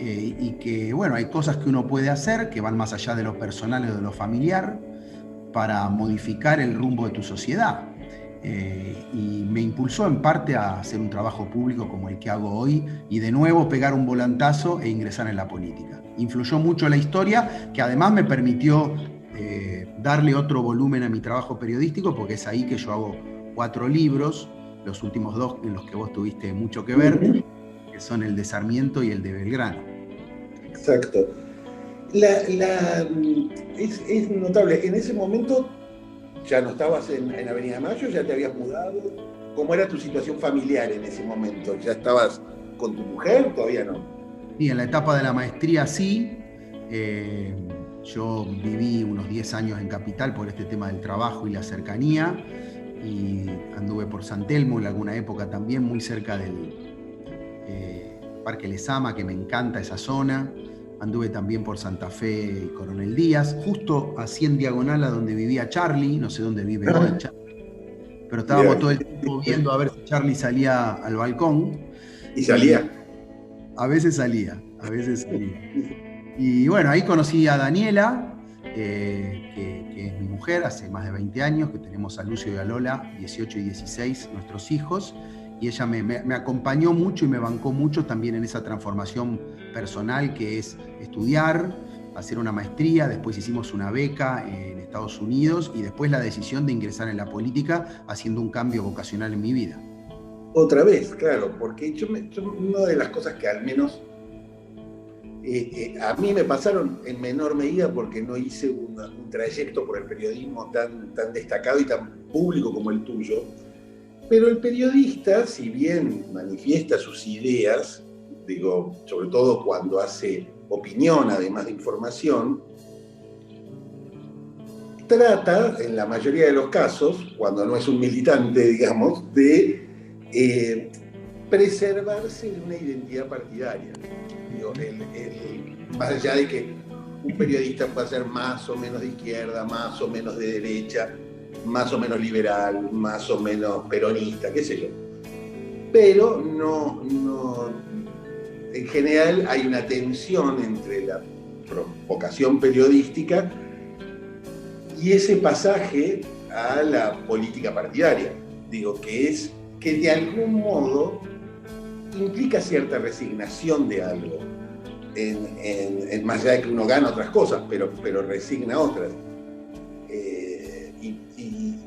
y que, bueno, hay cosas que uno puede hacer que van más allá de lo personal o de lo familiar para modificar el rumbo de tu sociedad. Y me impulsó en parte a hacer un trabajo público como el que hago hoy y de nuevo pegar un volantazo e ingresar en la política. Influyó mucho la historia, que además me permitió darle otro volumen a mi trabajo periodístico, porque es ahí que yo hago 4 libros, los últimos 2 en los que vos tuviste mucho que ver, que son el de Sarmiento y el de Belgrano. Exacto. Es notable, en ese momento ya no estabas en Avenida Mayo, ya te habías mudado. ¿Cómo era tu situación familiar en ese momento? ¿Ya estabas con tu mujer? ¿Todavía no? Sí, en la etapa de la maestría sí. Yo viví unos 10 años en Capital por este tema del trabajo y la cercanía, y anduve por San Telmo en alguna época también, muy cerca del Parque Lezama, que me encanta esa zona. Anduve también por Santa Fe y Coronel Díaz, justo así en diagonal a donde vivía Charlie, no sé dónde vive hoy Charlie, pero estábamos todo el tiempo viendo a ver si Charlie salía al balcón. ¿Y salía? A veces salía. Y bueno, ahí conocí a Daniela, que es mi mujer, hace más de 20 años, que tenemos a Lucio y a Lola, 18 y 16, nuestros hijos, y ella me acompañó mucho y me bancó mucho también en esa transformación personal que es estudiar, hacer una maestría, después hicimos una beca en Estados Unidos y después la decisión de ingresar en la política haciendo un cambio vocacional en mi vida. Otra vez, claro, porque una de las cosas que al menos a mí me pasaron en menor medida porque no hice un trayecto por el periodismo tan destacado y tan público como el tuyo, Pero el periodista, si bien manifiesta sus ideas, digo, sobre todo cuando hace opinión además de información, trata, en la mayoría de los casos, cuando no es un militante, digamos, de preservarse de una identidad partidaria. Digo, más allá de que un periodista puede ser más o menos de izquierda, más o menos de derecha, más o menos liberal, más o menos peronista, qué sé yo. Pero no, en general hay una tensión entre la vocación periodística y ese pasaje a la política partidaria. Digo, que de algún modo implica cierta resignación de algo, más allá de que uno gana otras cosas, pero resigna otras.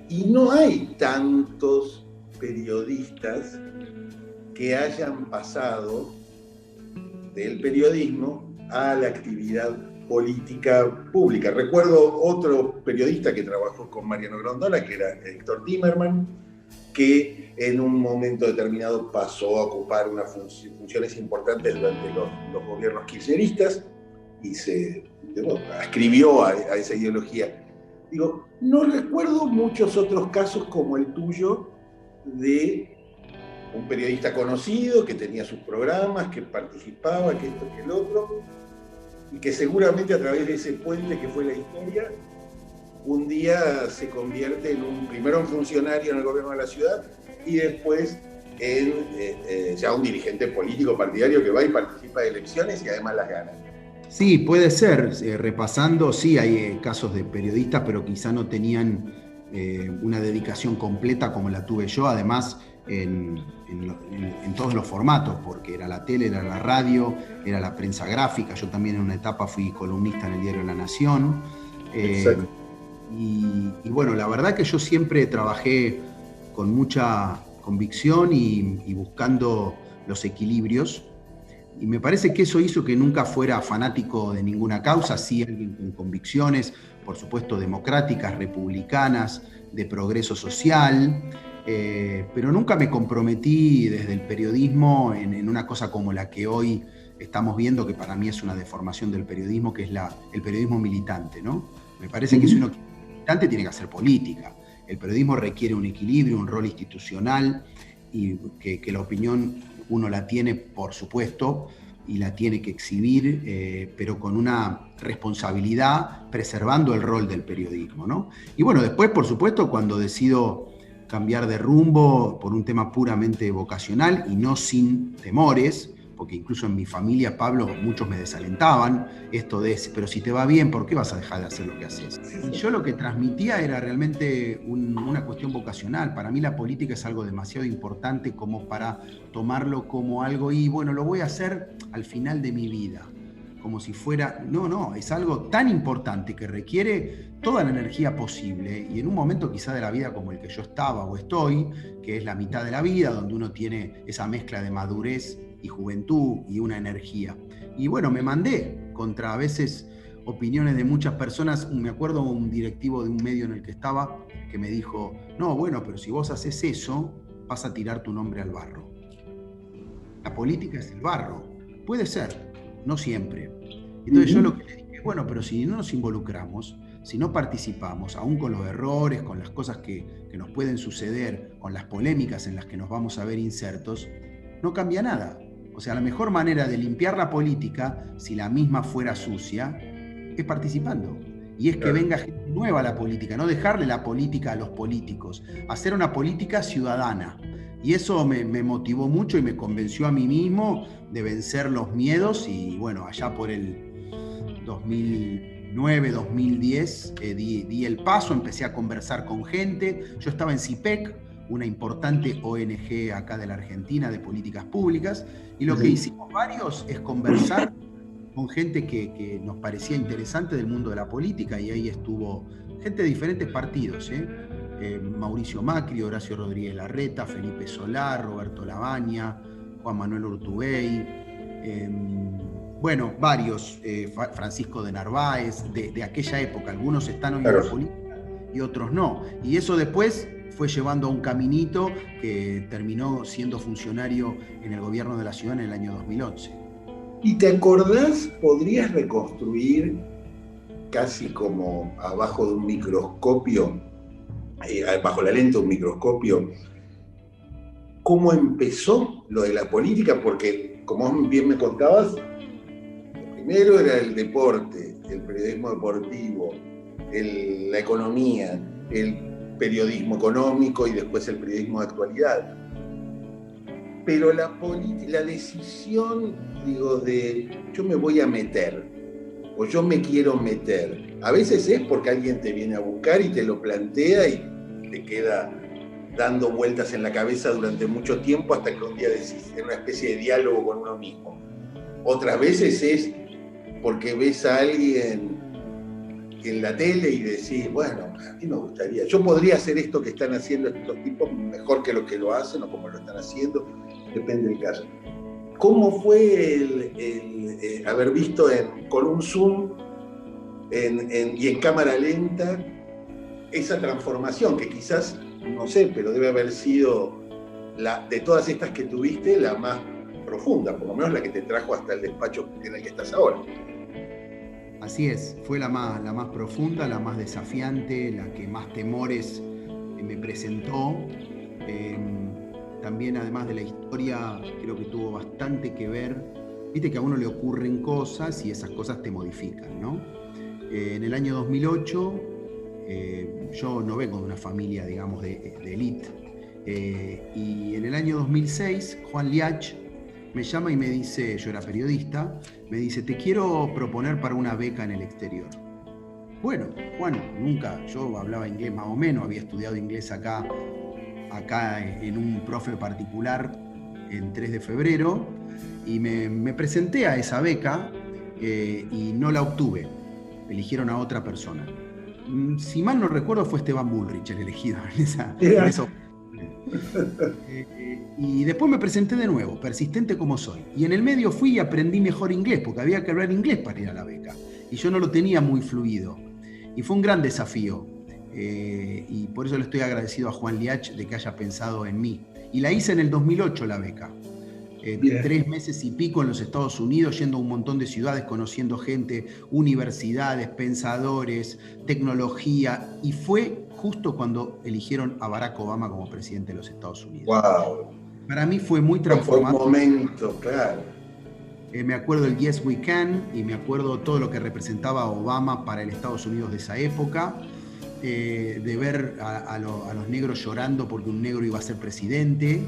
Y no hay tantos periodistas que hayan pasado del periodismo a la actividad política pública. Recuerdo otro periodista que trabajó con Mariano Grondona, que era Héctor Timerman, que en un momento determinado pasó a ocupar unas funciones importantes durante los gobiernos kirchneristas y se ascribió a esa ideología. Digo, no recuerdo muchos otros casos como el tuyo de un periodista conocido que tenía sus programas, que participaba, que esto, que el otro, y que seguramente a través de ese puente que fue la historia, un día se convierte primero en funcionario en el gobierno de la ciudad y después en ya un dirigente político partidario que va y participa de elecciones y además las gana. Sí, puede ser. Repasando, sí hay casos de periodistas, pero quizá no tenían una dedicación completa como la tuve yo, además en todos los formatos, porque era la tele, era la radio, era la prensa gráfica. Yo también en una etapa fui columnista en el diario La Nación. Y bueno, la verdad que yo siempre trabajé con mucha convicción y buscando los equilibrios. Y me parece que eso hizo que nunca fuera fanático de ninguna causa, sí alguien con convicciones, por supuesto democráticas, republicanas, de progreso social, pero nunca me comprometí desde el periodismo en una cosa como la que hoy estamos viendo, que para mí es una deformación del periodismo, que es el periodismo militante, ¿no? Me parece que si uno quiere ser militante tiene que hacer política. El periodismo requiere un equilibrio, un rol institucional, y que la opinión uno la tiene, por supuesto, y la tiene que exhibir, pero con una responsabilidad, preservando el rol del periodismo, ¿no? Y bueno, después, por supuesto, cuando decido cambiar de rumbo por un tema puramente vocacional y no sin temores, porque incluso en mi familia, Pablo, muchos me desalentaban, esto de, pero si te va bien, ¿por qué vas a dejar de hacer lo que haces? Y yo lo que transmitía era realmente una cuestión vocacional. Para mí la política es algo demasiado importante como para tomarlo como algo y bueno, lo voy a hacer al final de mi vida. Como si fuera, no, es algo tan importante que requiere toda la energía posible y en un momento quizá de la vida como el que yo estaba o estoy, que es la mitad de la vida, donde uno tiene esa mezcla de madurez y juventud y una energía. Y bueno, me mandé contra a veces opiniones de muchas personas. Me acuerdo un directivo de un medio en el que estaba que me dijo, no, bueno, pero si vos haces eso, vas a tirar tu nombre al barro. La política es el barro. Puede ser, no siempre. Entonces yo lo que le dije, bueno, pero si no nos involucramos, si no participamos, aún con los errores, con las cosas que nos pueden suceder, con las polémicas en las que nos vamos a ver insertos, no cambia nada. O sea, la mejor manera de limpiar la política, si la misma fuera sucia, es participando. Y es que venga gente nueva a la política, no dejarle la política a los políticos, hacer una política ciudadana. Y eso me motivó mucho y me convenció a mí mismo de vencer los miedos. Y bueno, allá por el 2009, 2010, di el paso, empecé a conversar con gente. Yo estaba en CIPEC, una importante ONG acá de la Argentina de políticas públicas, y lo que hicimos varios es conversar con gente que nos parecía interesante del mundo de la política, y ahí estuvo gente de diferentes partidos, Mauricio Macri, Horacio Rodríguez Larreta, Felipe Solá, Roberto Lavagna, Juan Manuel Urtubey, bueno, varios, Francisco de Narváez, de aquella época. Algunos están hoy en la política y otros no. Y eso después fue llevando a un caminito que terminó siendo funcionario en el gobierno de la ciudad en el año 2011. ¿Y te acordás, podrías reconstruir casi como abajo de un microscopio, bajo la lente de un microscopio, cómo empezó lo de la política? Porque, como bien me contabas, lo primero era el deporte, el periodismo deportivo, la economía, el periodismo económico y después el periodismo de actualidad. Pero la decisión, digo, de yo me voy a meter o yo me quiero meter, a veces es porque alguien te viene a buscar y te lo plantea y te queda dando vueltas en la cabeza durante mucho tiempo hasta que un día decís, en una especie de diálogo con uno mismo. Otras veces es porque ves a alguien en la tele y decís, bueno, a mí me gustaría, yo podría hacer esto que están haciendo estos tipos mejor que lo que lo hacen o como lo están haciendo, depende del caso. ¿Cómo fue el haber visto con un zoom y en cámara lenta esa transformación que quizás, no sé, pero debe haber sido, de todas estas que tuviste, la más profunda, por lo menos la que te trajo hasta el despacho en el que estás ahora? Así es, fue la más profunda, la más desafiante, la que más temores me presentó. También, además de la historia, creo que tuvo bastante que ver. Viste que a uno le ocurren cosas y esas cosas te modifican, ¿no? En el año 2008, yo no vengo de una familia, digamos, de élite. Y en el año 2006, Juan Liach me llama y me dice, yo era periodista, me dice, te quiero proponer para una beca en el exterior. Bueno, Juan, yo hablaba inglés más o menos, había estudiado inglés acá en un profe particular en 3 de febrero, y me presenté a esa beca y no la obtuve. Eligieron a otra persona. Si mal no recuerdo, fue Esteban Bullrich el elegido en esa. Y después me presenté de nuevo, persistente como soy. Y en el medio fui y aprendí mejor inglés, porque había que hablar inglés para ir a la beca. Y yo no lo tenía muy fluido. Y fue un gran desafío. Y por eso le estoy agradecido a Juan Liach de que haya pensado en mí. Y la hice en el 2008 la beca. 3 meses y pico en los Estados Unidos, yendo a un montón de ciudades, conociendo gente, universidades, pensadores, tecnología. Y fue justo cuando eligieron a Barack Obama como presidente de los Estados Unidos. ¡Wow! Para mí fue muy transformador. Fue un momento, claro. Me acuerdo del Yes We Can y me acuerdo todo lo que representaba Obama para el Estados Unidos de esa época, de ver a los negros llorando porque un negro iba a ser presidente,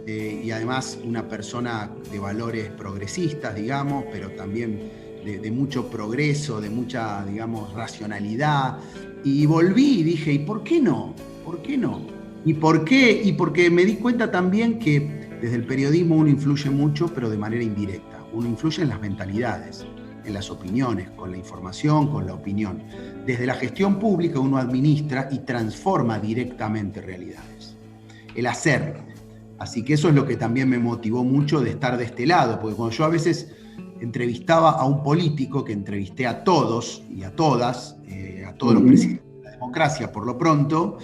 y además una persona de valores progresistas, digamos, pero también de mucho progreso, de mucha, digamos, racionalidad. Y volví y dije, ¿y por qué no? ¿Por qué no? ¿Y por qué? Y porque me di cuenta también que desde el periodismo uno influye mucho, pero de manera indirecta. Uno influye en las mentalidades, en las opiniones, con la información, con la opinión. Desde la gestión pública uno administra y transforma directamente realidades. El hacer. Así que eso es lo que también me motivó mucho de estar de este lado, porque cuando yo a veces entrevistaba a un político, que entrevisté a todos y a todas, a todos los presidentes de la democracia por lo pronto,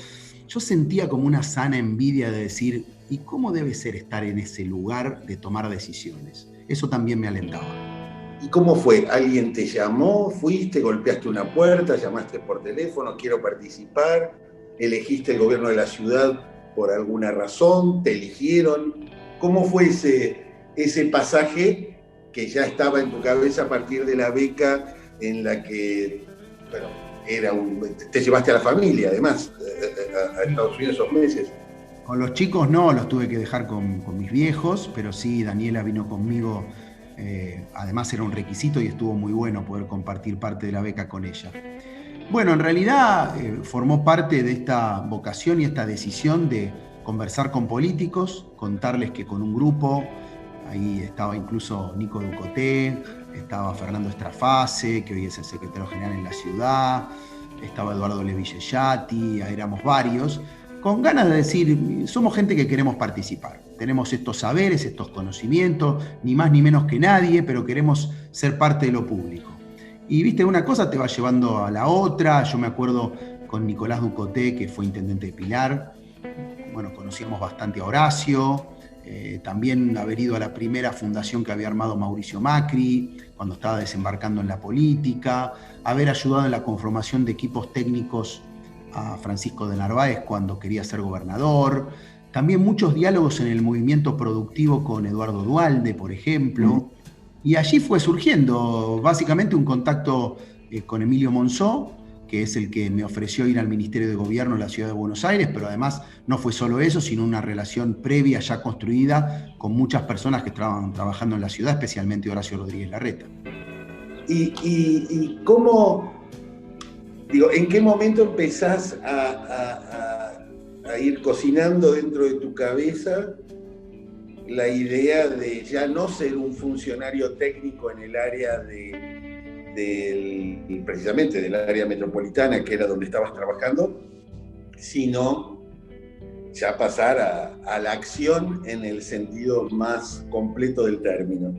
yo sentía como una sana envidia de decir, ¿y cómo debe ser estar en ese lugar de tomar decisiones? Eso también me alentaba. ¿Y cómo fue? ¿Alguien te llamó? ¿Fuiste? ¿Golpeaste una puerta? ¿Llamaste por teléfono? ¿Quiero participar? ¿Elegiste el gobierno de la ciudad por alguna razón? ¿Te eligieron? ¿Cómo fue ese pasaje que ya estaba en tu cabeza a partir de la beca en la que, bueno, te llevaste a la familia, además, a Estados Unidos esos meses? Con los chicos no, los tuve que dejar con mis viejos, pero sí, Daniela vino conmigo, además era un requisito y estuvo muy bueno poder compartir parte de la beca con ella. Bueno, en realidad formó parte de esta vocación y esta decisión de conversar con políticos, contarles que con un grupo, ahí estaba incluso Nico Ducoté, estaba Fernando Estrafase, que hoy es el secretario general en la ciudad, estaba Eduardo Levillellati, éramos varios, con ganas de decir, somos gente que queremos participar, tenemos estos saberes, estos conocimientos, ni más ni menos que nadie, pero queremos ser parte de lo público. Y viste, una cosa te va llevando a la otra. Yo me acuerdo con Nicolás Ducoté, que fue intendente de Pilar, bueno, conocíamos bastante a Horacio, también haber ido a la primera fundación que había armado Mauricio Macri, cuando estaba desembarcando en la política, haber ayudado en la conformación de equipos técnicos a Francisco de Narváez cuando quería ser gobernador, también muchos diálogos en el movimiento productivo con Eduardo Duhalde, por ejemplo, y allí fue surgiendo básicamente un contacto con Emilio Monzó, que es el que me ofreció ir al Ministerio de Gobierno de la Ciudad de Buenos Aires, pero además no fue solo eso, sino una relación previa ya construida con muchas personas que estaban trabajando en la ciudad, especialmente Horacio Rodríguez Larreta. ¿Y cómo, digo, en qué momento empezás a ir cocinando dentro de tu cabeza la idea de ya no ser un funcionario técnico en el área precisamente del área metropolitana, que era donde estabas trabajando, sino ya pasar a la acción en el sentido más completo del término?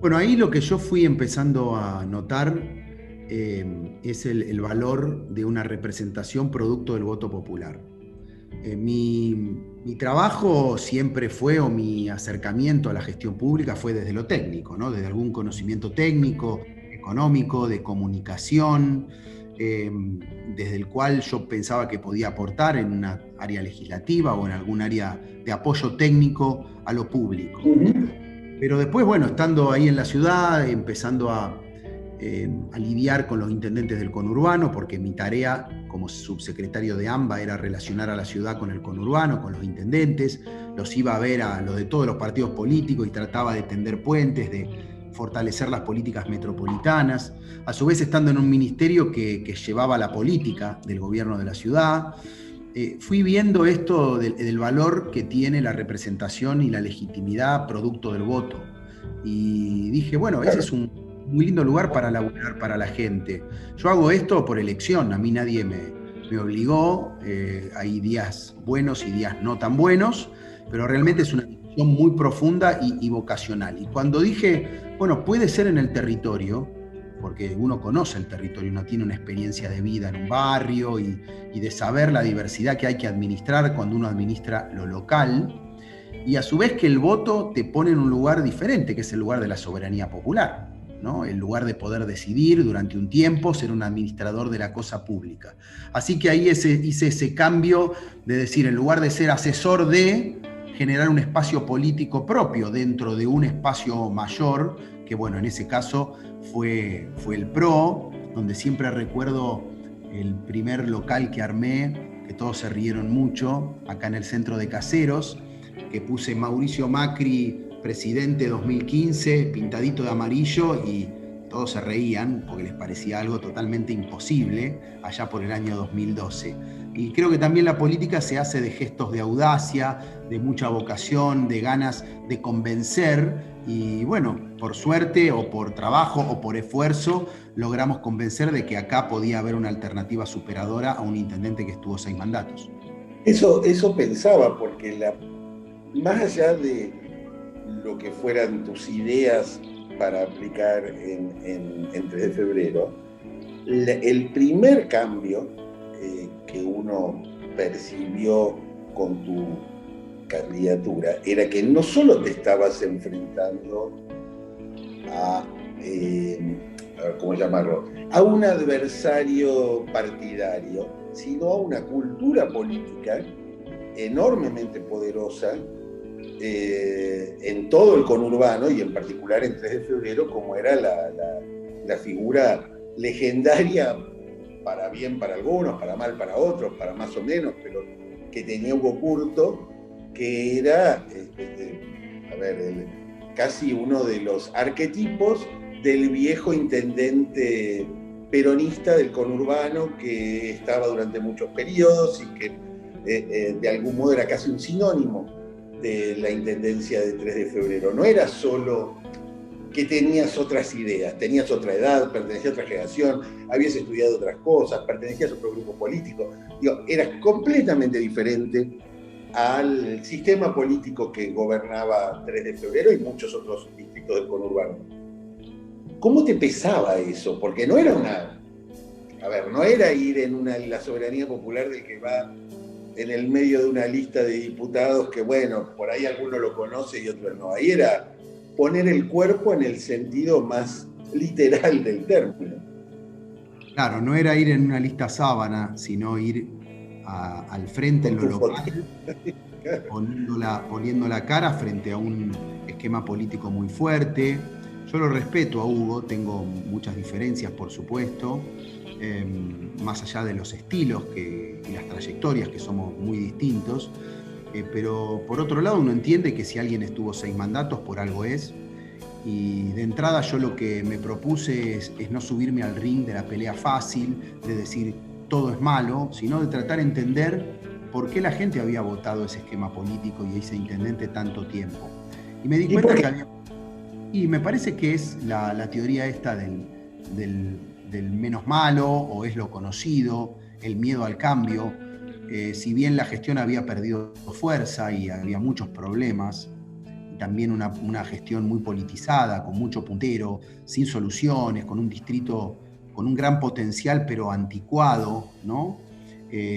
Bueno, ahí lo que yo fui empezando a notar es el valor de una representación producto del voto popular. Mi trabajo siempre fue, o mi acercamiento a la gestión pública fue desde lo técnico, ¿no? Desde algún conocimiento técnico, económico, de comunicación, desde el cual yo pensaba que podía aportar en una área legislativa o en algún área de apoyo técnico a lo público. Pero después, bueno, estando ahí en la ciudad, empezando a lidiar con los intendentes del conurbano, porque mi tarea como subsecretario de AMBA era relacionar a la ciudad con el conurbano, con los intendentes, los iba a ver a los de todos los partidos políticos y trataba de tender puentes, de fortalecer las políticas metropolitanas, a su vez estando en un ministerio que llevaba la política del gobierno de la ciudad. Fui viendo esto del valor que tiene la representación y la legitimidad producto del voto. Y dije, bueno, ese es un muy lindo lugar para laburar para la gente. Yo hago esto por elección, a mí nadie me obligó, hay días buenos y días no tan buenos, pero realmente es una decisión muy profunda y vocacional. Y cuando dije, bueno, puede ser en el territorio, porque uno conoce el territorio, uno tiene una experiencia de vida en un barrio y de saber la diversidad que hay que administrar cuando uno administra lo local, y a su vez que el voto te pone en un lugar diferente, que es el lugar de la soberanía popular, ¿no? El lugar de poder decidir durante un tiempo, ser un administrador de la cosa pública. Así que ahí hice ese cambio de decir, en lugar de ser asesor de, generar un espacio político propio dentro de un espacio mayor, que bueno, en ese caso fue el PRO, donde siempre recuerdo el primer local que armé, que todos se rieron mucho, acá en el centro de Caseros, que puse Mauricio Macri, presidente 2015, pintadito de amarillo, y todos se reían porque les parecía algo totalmente imposible allá por el año 2012. Y creo que también la política se hace de gestos de audacia, de mucha vocación, de ganas de convencer, y bueno, por suerte o por trabajo o por esfuerzo logramos convencer de que acá podía haber una alternativa superadora a un intendente que estuvo 6 mandatos. Eso pensaba, porque más allá de lo que fueran tus ideas para aplicar en 3 de febrero, el primer cambio que uno percibió con tu candidatura era que no solo te estabas enfrentando a ver, ¿cómo llamarlo?, a un adversario partidario, sino a una cultura política enormemente poderosa en todo el conurbano y en particular en 3 de febrero, como era la figura legendaria, para bien para algunos, para mal para otros, para más o menos, pero que tenía Hugo Curto, que era casi uno de los arquetipos del viejo intendente peronista del conurbano, que estaba durante muchos periodos y que de algún modo era casi un sinónimo de la intendencia de 3 de febrero. No era solo que tenías otras ideas, tenías otra edad, pertenecías a otra generación, habías estudiado otras cosas, pertenecías a otro grupo político. Digo, eras completamente diferente al sistema político que gobernaba 3 de febrero y muchos otros distritos del conurbano. ¿Cómo te pesaba eso? Porque no era no era ir en la soberanía popular del que va en el medio de una lista de diputados que, bueno, por ahí alguno lo conoce y otro no. Ahí era poner el cuerpo en el sentido más literal del término. Claro, no era ir en una lista sábana, sino ir al frente en lo local, poniendo la cara frente a un esquema político muy fuerte. Yo lo respeto a Hugo, tengo muchas diferencias, por supuesto, más allá de los estilos y las trayectorias, que somos muy distintos, pero por otro lado uno entiende que si alguien estuvo 6 mandatos, por algo es, y de entrada yo lo que me propuse es no subirme al ring de la pelea fácil, de decir todo es malo, sino de tratar de entender por qué la gente había votado ese esquema político y ese intendente tanto tiempo. Y me di cuenta que había... Y me parece que es la teoría esta del menos malo, o es lo conocido, el miedo al cambio. Si bien la gestión había perdido fuerza y había muchos problemas, también una gestión muy politizada, con mucho puntero, sin soluciones, con un distrito con un gran potencial pero anticuado, ¿no?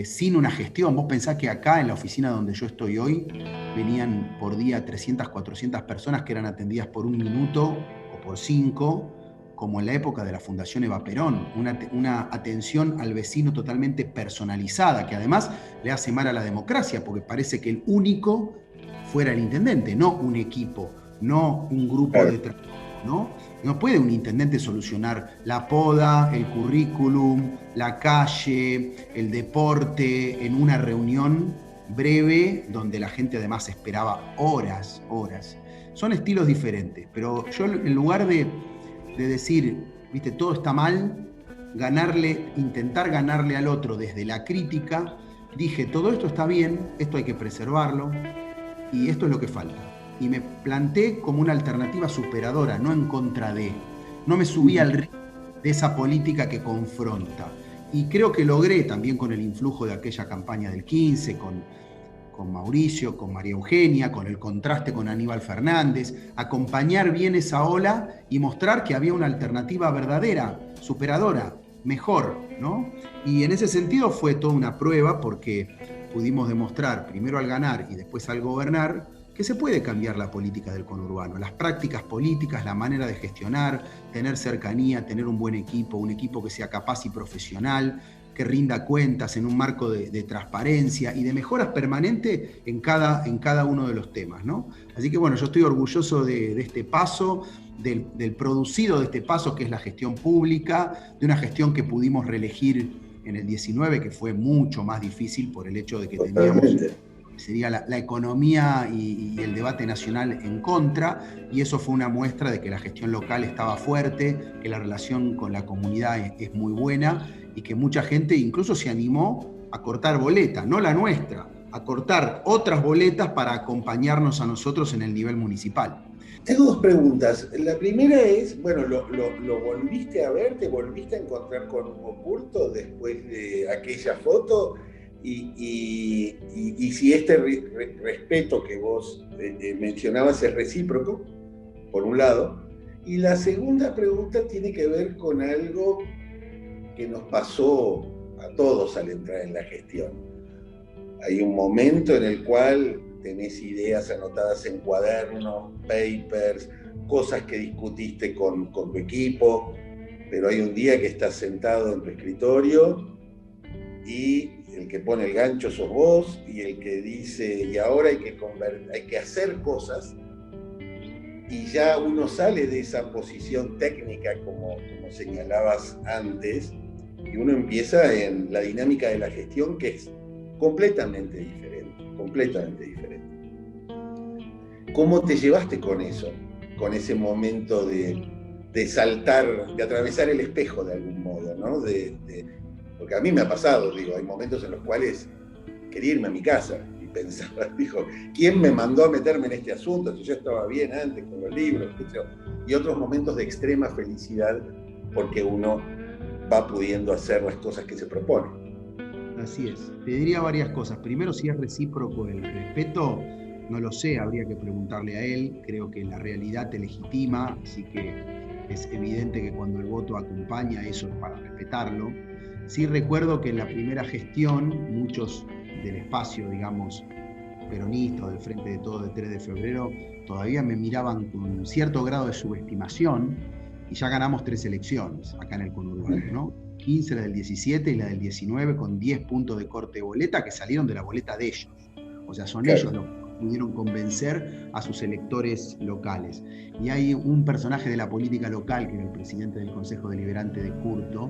Sin una gestión. Vos pensás que acá en la oficina donde yo estoy hoy venían por día 300, 400 personas que eran atendidas por 1 minuto o por 5, como en la época de la Fundación Eva Perón, una atención al vecino totalmente personalizada, que además le hace mal a la democracia, porque parece que el único fuera el intendente, no un equipo, no un grupo de trabajo, ¿no? No puede un intendente solucionar la poda, el currículum, la calle, el deporte en una reunión breve donde la gente además esperaba horas. Son estilos diferentes, pero yo en lugar de decir, viste, todo está mal, intentar ganarle al otro desde la crítica, dije, todo esto está bien, esto hay que preservarlo y esto es lo que falta. Y me planté como una alternativa superadora, no en contra de. No me subí al ritmo de esa política que confronta. Y creo que logré también con el influjo de aquella campaña del 15, con Mauricio, con María Eugenia, con el contraste con Aníbal Fernández, acompañar bien esa ola y mostrar que había una alternativa verdadera, superadora, mejor, ¿no? Y en ese sentido fue toda una prueba porque pudimos demostrar, primero al ganar y después al gobernar, que se puede cambiar la política del conurbano, las prácticas políticas, la manera de gestionar, tener cercanía, tener un buen equipo, un equipo que sea capaz y profesional, que rinda cuentas en un marco de transparencia y de mejoras permanentes en cada uno de los temas, ¿no? Así que bueno, yo estoy orgulloso de este paso, del producido de este paso, que es la gestión pública, de una gestión que pudimos reelegir en el 19, que fue mucho más difícil por el hecho de que teníamos... sería la economía y el debate nacional en contra, y eso fue una muestra de que la gestión local estaba fuerte, que la relación con la comunidad es muy buena y que mucha gente incluso se animó a cortar boletas, no la nuestra, a cortar otras boletas para acompañarnos a nosotros en el nivel municipal. Tengo 2 preguntas. La primera es, bueno, ¿lo volviste a ver? ¿Te volviste a encontrar con Oculto después de aquella foto? Y si este respeto que vos mencionabas es recíproco, por un lado. Y la segunda pregunta tiene que ver con algo que nos pasó a todos al entrar en la gestión. Hay un momento en el cual tenés ideas anotadas en cuadernos, papers, cosas que discutiste con tu equipo, pero hay un día que estás sentado en tu escritorio y el que pone el gancho sos vos, y el que dice, y ahora hay que hacer cosas, y ya uno sale de esa posición técnica, como señalabas antes, y uno empieza en la dinámica de la gestión, que es completamente diferente. ¿Cómo te llevaste con eso? Con ese momento de saltar, de atravesar el espejo de algún modo, ¿no? Porque a mí me ha pasado, digo, hay momentos en los cuales quería irme a mi casa y pensaba, dijo, ¿quién me mandó a meterme en este asunto? Si yo estaba bien antes con los libros, y otros momentos de extrema felicidad porque uno va pudiendo hacer las cosas que se propone. Así es. Te diría varias cosas. Primero, si es recíproco el respeto, no lo sé, habría que preguntarle a él. Creo que la realidad te legitima, así que es evidente que cuando el voto acompaña, eso es para respetarlo. Sí recuerdo que en la primera gestión muchos del espacio, digamos, peronista o del Frente de Todos de 3 de febrero, todavía me miraban con un cierto grado de subestimación, y ya ganamos 3 elecciones acá en el conurbano, ¿no? 15, la del 17 y la del 19, con 10 puntos de corte de boleta que salieron de la boleta de ellos. O sea, son ellos los que pudieron convencer a sus electores locales. Y hay un personaje de la política local, que era el presidente del Consejo Deliberante de Curto,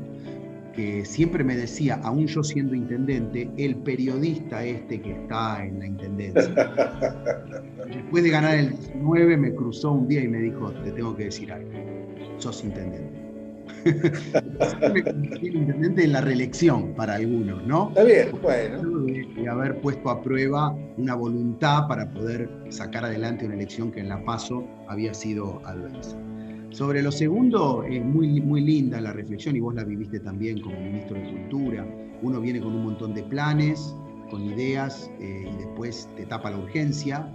que siempre me decía, aún yo siendo intendente, el periodista este que está en la intendencia. Después de ganar el 19 me cruzó un día y me dijo, te tengo que decir algo, sos intendente. Me convertí en intendente en la reelección para algunos, ¿no? Está bien, bueno. De haber puesto a prueba una voluntad para poder sacar adelante una elección que en la PASO había sido adversa. Sobre lo segundo, es muy, muy linda la reflexión, y vos la viviste también como ministro de Cultura. Uno viene con un montón de planes, con ideas, y después te tapa la urgencia,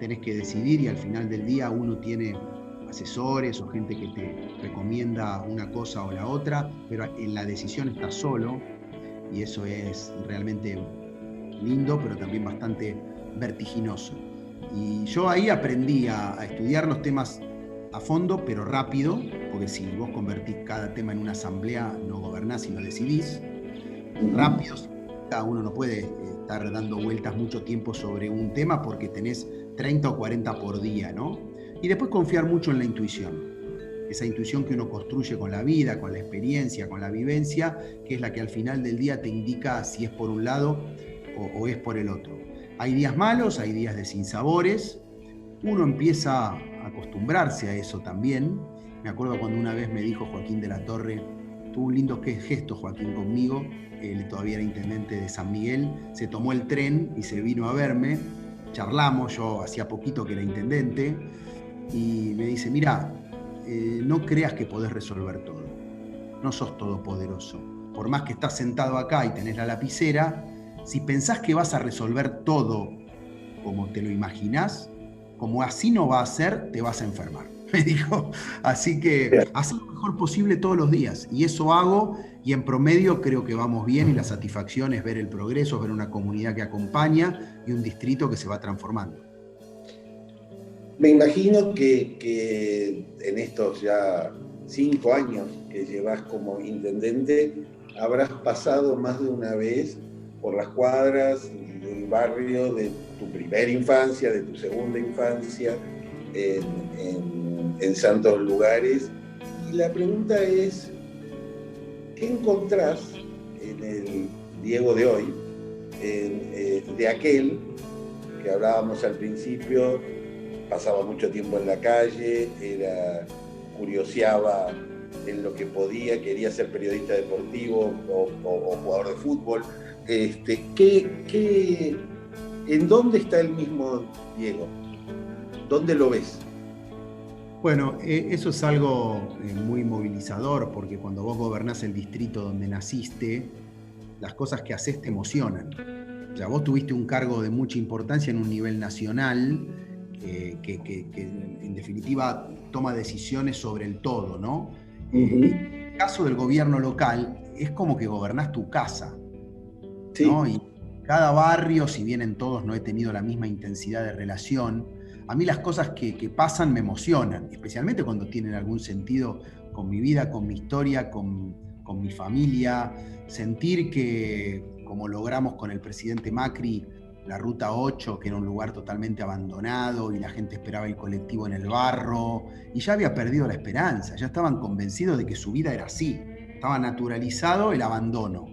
tenés que decidir, y al final del día uno tiene asesores o gente que te recomienda una cosa o la otra, pero en la decisión estás solo, y eso es realmente lindo, pero también bastante vertiginoso. Y yo ahí aprendí a estudiar los temas a fondo, pero rápido, porque si vos convertís cada tema en una asamblea, no gobernás y no decidís. Rápido, cada uno no puede estar dando vueltas mucho tiempo sobre un tema porque tenés 30 o 40 por día, ¿no? Y después confiar mucho en la intuición. Esa intuición que uno construye con la vida, con la experiencia, con la vivencia, que es la que al final del día te indica si es por un lado o es por el otro. Hay días malos, hay días de sinsabores. Uno empieza a acostumbrarse a eso también. Me acuerdo cuando una vez me dijo Joaquín de la Torre, tuvo un lindo gesto Joaquín conmigo, él todavía era intendente de San Miguel, se tomó el tren y se vino a verme, charlamos, yo hacía poquito que era intendente, y me dice, mira, no creas que podés resolver todo, no sos todopoderoso, por más que estás sentado acá y tenés la lapicera, si pensás que vas a resolver todo como te lo imaginás, como así no va a ser, te vas a enfermar, me dijo. Así que haz lo mejor posible todos los días, y eso hago, y en promedio creo que vamos bien, y la satisfacción es ver el progreso, ver una comunidad que acompaña y un distrito que se va transformando. Me imagino que en estos ya 5 años que llevas como intendente, habrás pasado más de una vez por las cuadras del barrio de tu primera infancia, de tu segunda infancia, en santos lugares. Y la pregunta es, ¿qué encontrás en el Diego de hoy, de aquel que hablábamos al principio, pasaba mucho tiempo en la calle, curioseaba en lo que podía, quería ser periodista deportivo o jugador de fútbol? ¿En dónde está el mismo Diego? ¿Dónde lo ves? Bueno, eso es algo muy movilizador, porque cuando vos gobernás el distrito donde naciste, las cosas que haces te emocionan. O sea, vos tuviste un cargo de mucha importancia en un nivel nacional que en definitiva toma decisiones sobre el todo, ¿no? En el caso del gobierno local, es como que gobernás tu casa, ¿no? Sí. Y cada barrio, si bien en todos no he tenido la misma intensidad de relación, a mí las cosas que pasan me emocionan, especialmente cuando tienen algún sentido con mi vida, con mi historia, con mi familia. Sentir que, como logramos con el presidente Macri, la Ruta 8, que era un lugar totalmente abandonado y la gente esperaba el colectivo en el barro, y ya había perdido la esperanza, ya estaban convencidos de que su vida era así, estaba naturalizado el abandono.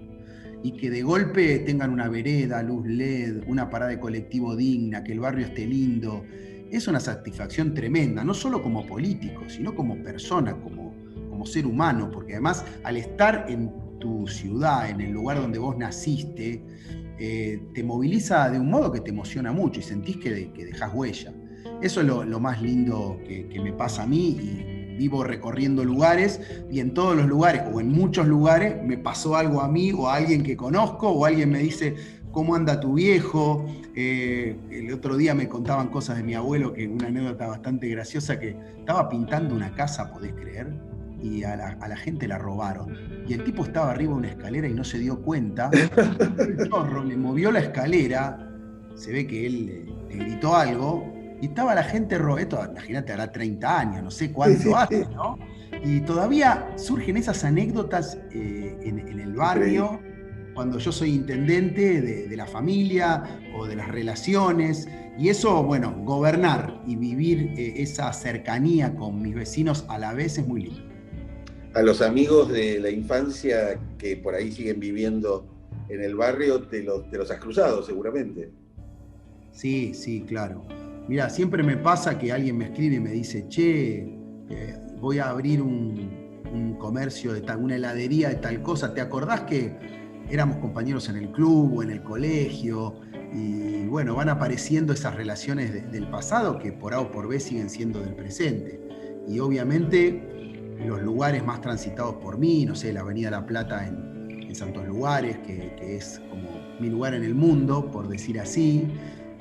Y que de golpe tengan una vereda, luz LED, una parada de colectivo digna, que el barrio esté lindo, es una satisfacción tremenda, no solo como político, sino como persona, como ser humano, porque además al estar en tu ciudad, en el lugar donde vos naciste, te moviliza de un modo que te emociona mucho y sentís que dejás huella. Eso es lo más lindo que me pasa a mí, y vivo recorriendo lugares, y en todos los lugares, o en muchos lugares, me pasó algo a mí o a alguien que conozco, o alguien me dice, ¿cómo anda tu viejo? El otro día me contaban cosas de mi abuelo, que una anécdota bastante graciosa, que estaba pintando una casa, ¿podés creer? y a la gente la robaron. Y el tipo estaba arriba de una escalera y no se dio cuenta. El chorro le movió la escalera, se ve que él le gritó algo, y estaba la gente robando. Imagínate, hará 30 años, no sé Sí, sí, cuánto hace, sí. ¿no? Y todavía surgen esas anécdotas en el barrio, Increíble. cuando yo soy intendente de la familia o de las relaciones. Y eso, bueno, gobernar y vivir esa cercanía con mis vecinos a la vez es muy lindo. A los amigos de la infancia que por ahí siguen viviendo en el barrio, te los has cruzado seguramente. Sí, sí, claro. Mira, siempre me pasa que alguien me escribe y me dice, che, voy a abrir un comercio de tal, una heladería de tal cosa. ¿Te acordás que éramos compañeros en el club o en el colegio? Y bueno, van apareciendo esas relaciones del pasado que por A o por B siguen siendo del presente. Y obviamente los lugares más transitados por mí, no sé, la Avenida La Plata en Santos Lugares, que es como mi lugar en el mundo, por decir así.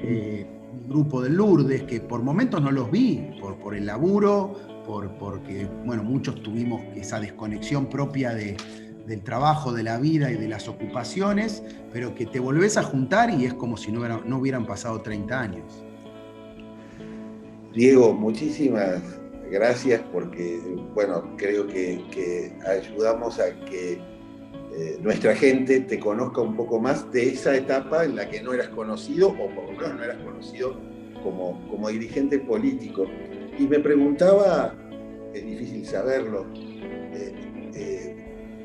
Mi grupo de Lourdes, que por momentos no los vi, por el laburo, porque bueno, muchos tuvimos esa desconexión propia del trabajo, de la vida y de las ocupaciones, pero que te volvés a juntar y es como si no hubieran pasado 30 años. Diego, muchísimas gracias porque, bueno, creo que ayudamos a que nuestra gente te conozca un poco más de esa etapa en la que no eras conocido, o por lo menos no eras conocido como dirigente político. Y me preguntaba, es difícil saberlo,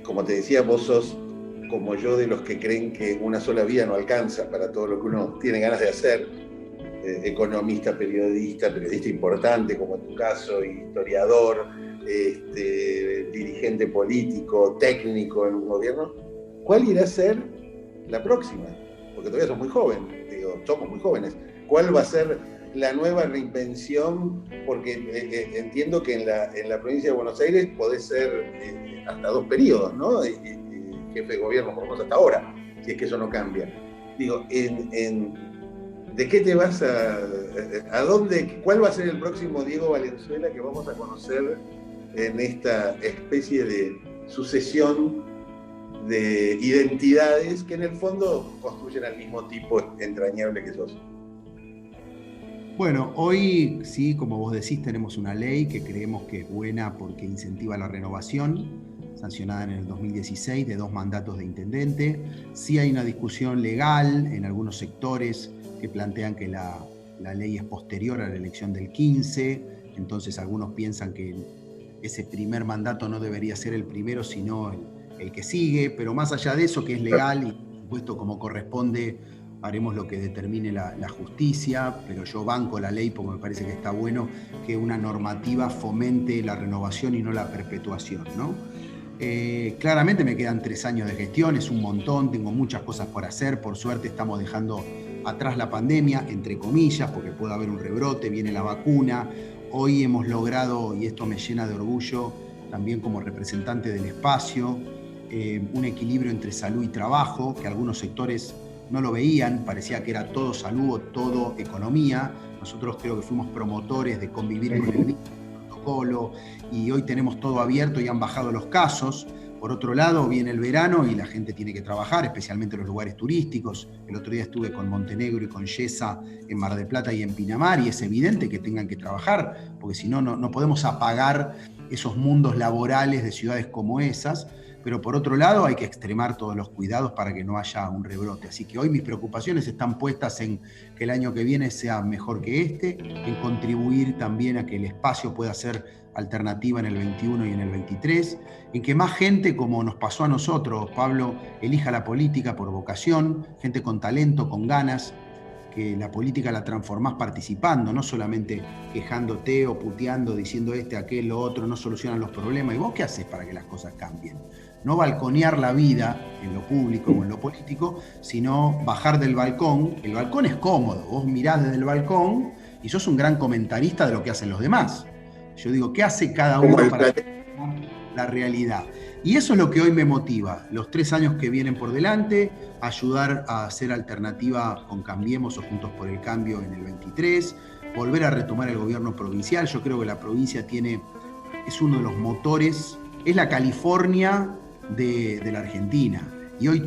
como te decía, vos sos como yo de los que creen que una sola vida no alcanza para todo lo que uno tiene ganas de hacer. Economista, periodista importante como en tu caso, historiador, dirigente político, técnico en un gobierno. ¿Cuál irá a ser la próxima? Porque todavía sos muy joven, digo, somos muy jóvenes. ¿Cuál va a ser la nueva reinvención? Porque entiendo que en la provincia de Buenos Aires podés ser hasta 2 periodos, ¿no? Jefe de gobierno, por lo menos hasta ahora, si es que eso no cambia. Digo, ¿de qué te vas a dónde, cuál va a ser el próximo Diego Valenzuela que vamos a conocer en esta especie de sucesión de identidades que en el fondo construyen al mismo tipo entrañable que sos? Bueno, hoy sí, como vos decís, tenemos una ley que creemos que es buena porque incentiva la renovación, sancionada en el 2016 de 2 mandatos de intendente. Sí hay una discusión legal en algunos sectores que plantean que la ley es posterior a la elección del 15, entonces algunos piensan que ese primer mandato no debería ser el primero, sino el que sigue, pero más allá de eso, que es legal y por supuesto como corresponde, haremos lo que determine la justicia, pero yo banco la ley porque me parece que está bueno que una normativa fomente la renovación y no la perpetuación, ¿no? Claramente me quedan 3 años de gestión, es un montón, tengo muchas cosas por hacer, por suerte estamos dejando atrás la pandemia, entre comillas, porque puede haber un rebrote, viene la vacuna. Hoy hemos logrado, y esto me llena de orgullo, también como representante del espacio, un equilibrio entre salud y trabajo, que algunos sectores no lo veían, parecía que era todo salud o todo economía. Nosotros creo que fuimos promotores de convivir con el virus, protocolo, y hoy tenemos todo abierto y han bajado los casos. Por otro lado, viene el verano y la gente tiene que trabajar, especialmente en los lugares turísticos. El otro día estuve con Montenegro y con Yesa en Mar del Plata y en Pinamar, y es evidente que tengan que trabajar, porque si no, no podemos apagar esos mundos laborales de ciudades como esas. Pero por otro lado hay que extremar todos los cuidados para que no haya un rebrote. Así que hoy mis preocupaciones están puestas en que el año que viene sea mejor que este, en contribuir también a que el espacio pueda ser alternativa en el 21 y en el 23, en que más gente, como nos pasó a nosotros, Pablo, elija la política por vocación, gente con talento, con ganas, que la política la transformás participando, no solamente quejándote o puteando, diciendo aquel, lo otro, no solucionan los problemas. ¿Y vos qué haces para que las cosas cambien? No balconear la vida en lo público o en lo político, sino bajar del balcón. El balcón es cómodo, vos mirás desde el balcón y sos un gran comentarista de lo que hacen los demás. Yo digo, ¿qué hace cada uno para la realidad? Y eso es lo que hoy me motiva, los 3 años que vienen por delante, ayudar a hacer alternativa con Cambiemos o Juntos por el Cambio en el 23, volver a retomar el gobierno provincial. Yo creo que la provincia es uno de los motores es la California de la Argentina. Y hoy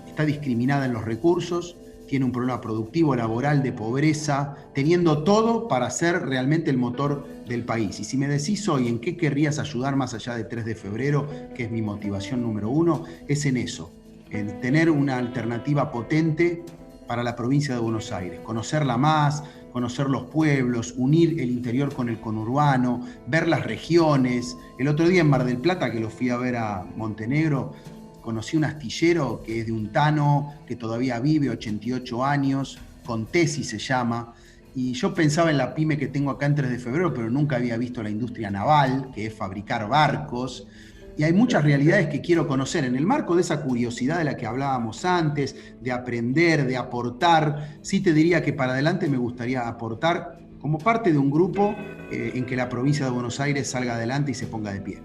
está discriminada en los recursos, tiene un problema productivo, laboral, de pobreza, teniendo todo para ser realmente el motor del país. Y si me decís hoy en qué querrías ayudar más allá de 3 de febrero, que es mi motivación número 1, es en eso, en tener una alternativa potente para la provincia de Buenos Aires, conocerla más, conocer los pueblos, unir el interior con el conurbano, ver las regiones. El otro día en Mar del Plata, que lo fui a ver a Montenegro, conocí un astillero que es de un tano que todavía vive, 88 años, Contesi se llama, y yo pensaba en la pyme que tengo acá en 3 de febrero, pero nunca había visto la industria naval, que es fabricar barcos, y hay muchas realidades que quiero conocer en el marco de esa curiosidad de la que hablábamos antes, de aprender, de aportar. Sí te diría que para adelante me gustaría aportar como parte de un grupo en que la provincia de Buenos Aires salga adelante y se ponga de pie.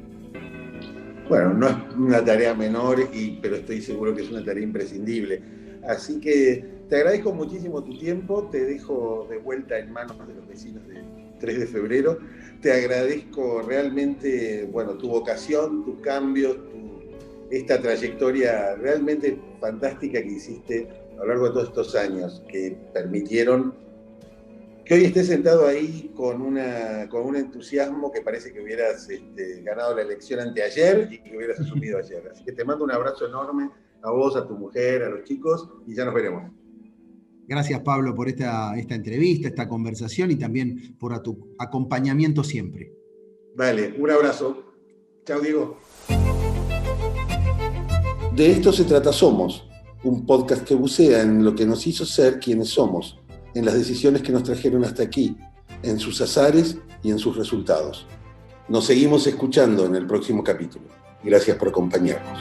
Bueno, no es una tarea menor, pero estoy seguro que es una tarea imprescindible. Así que te agradezco muchísimo tu tiempo, te dejo de vuelta en manos de los vecinos de 3 de febrero. Te agradezco realmente, bueno, tu vocación, tus cambios, esta trayectoria realmente fantástica que hiciste a lo largo de todos estos años, que permitieron que hoy estés sentado ahí con un entusiasmo que parece que hubieras ganado la elección anteayer y que hubieras asumido ayer. Así que te mando un abrazo enorme a vos, a tu mujer, a los chicos, y ya nos veremos. Gracias, Pablo, por esta entrevista, esta conversación y también por tu acompañamiento siempre. Dale, un abrazo. Chao, Diego. De esto se trata Somos, un podcast que bucea en lo que nos hizo ser quienes somos, en las decisiones que nos trajeron hasta aquí, en sus azares y en sus resultados. Nos seguimos escuchando en el próximo capítulo. Gracias por acompañarnos.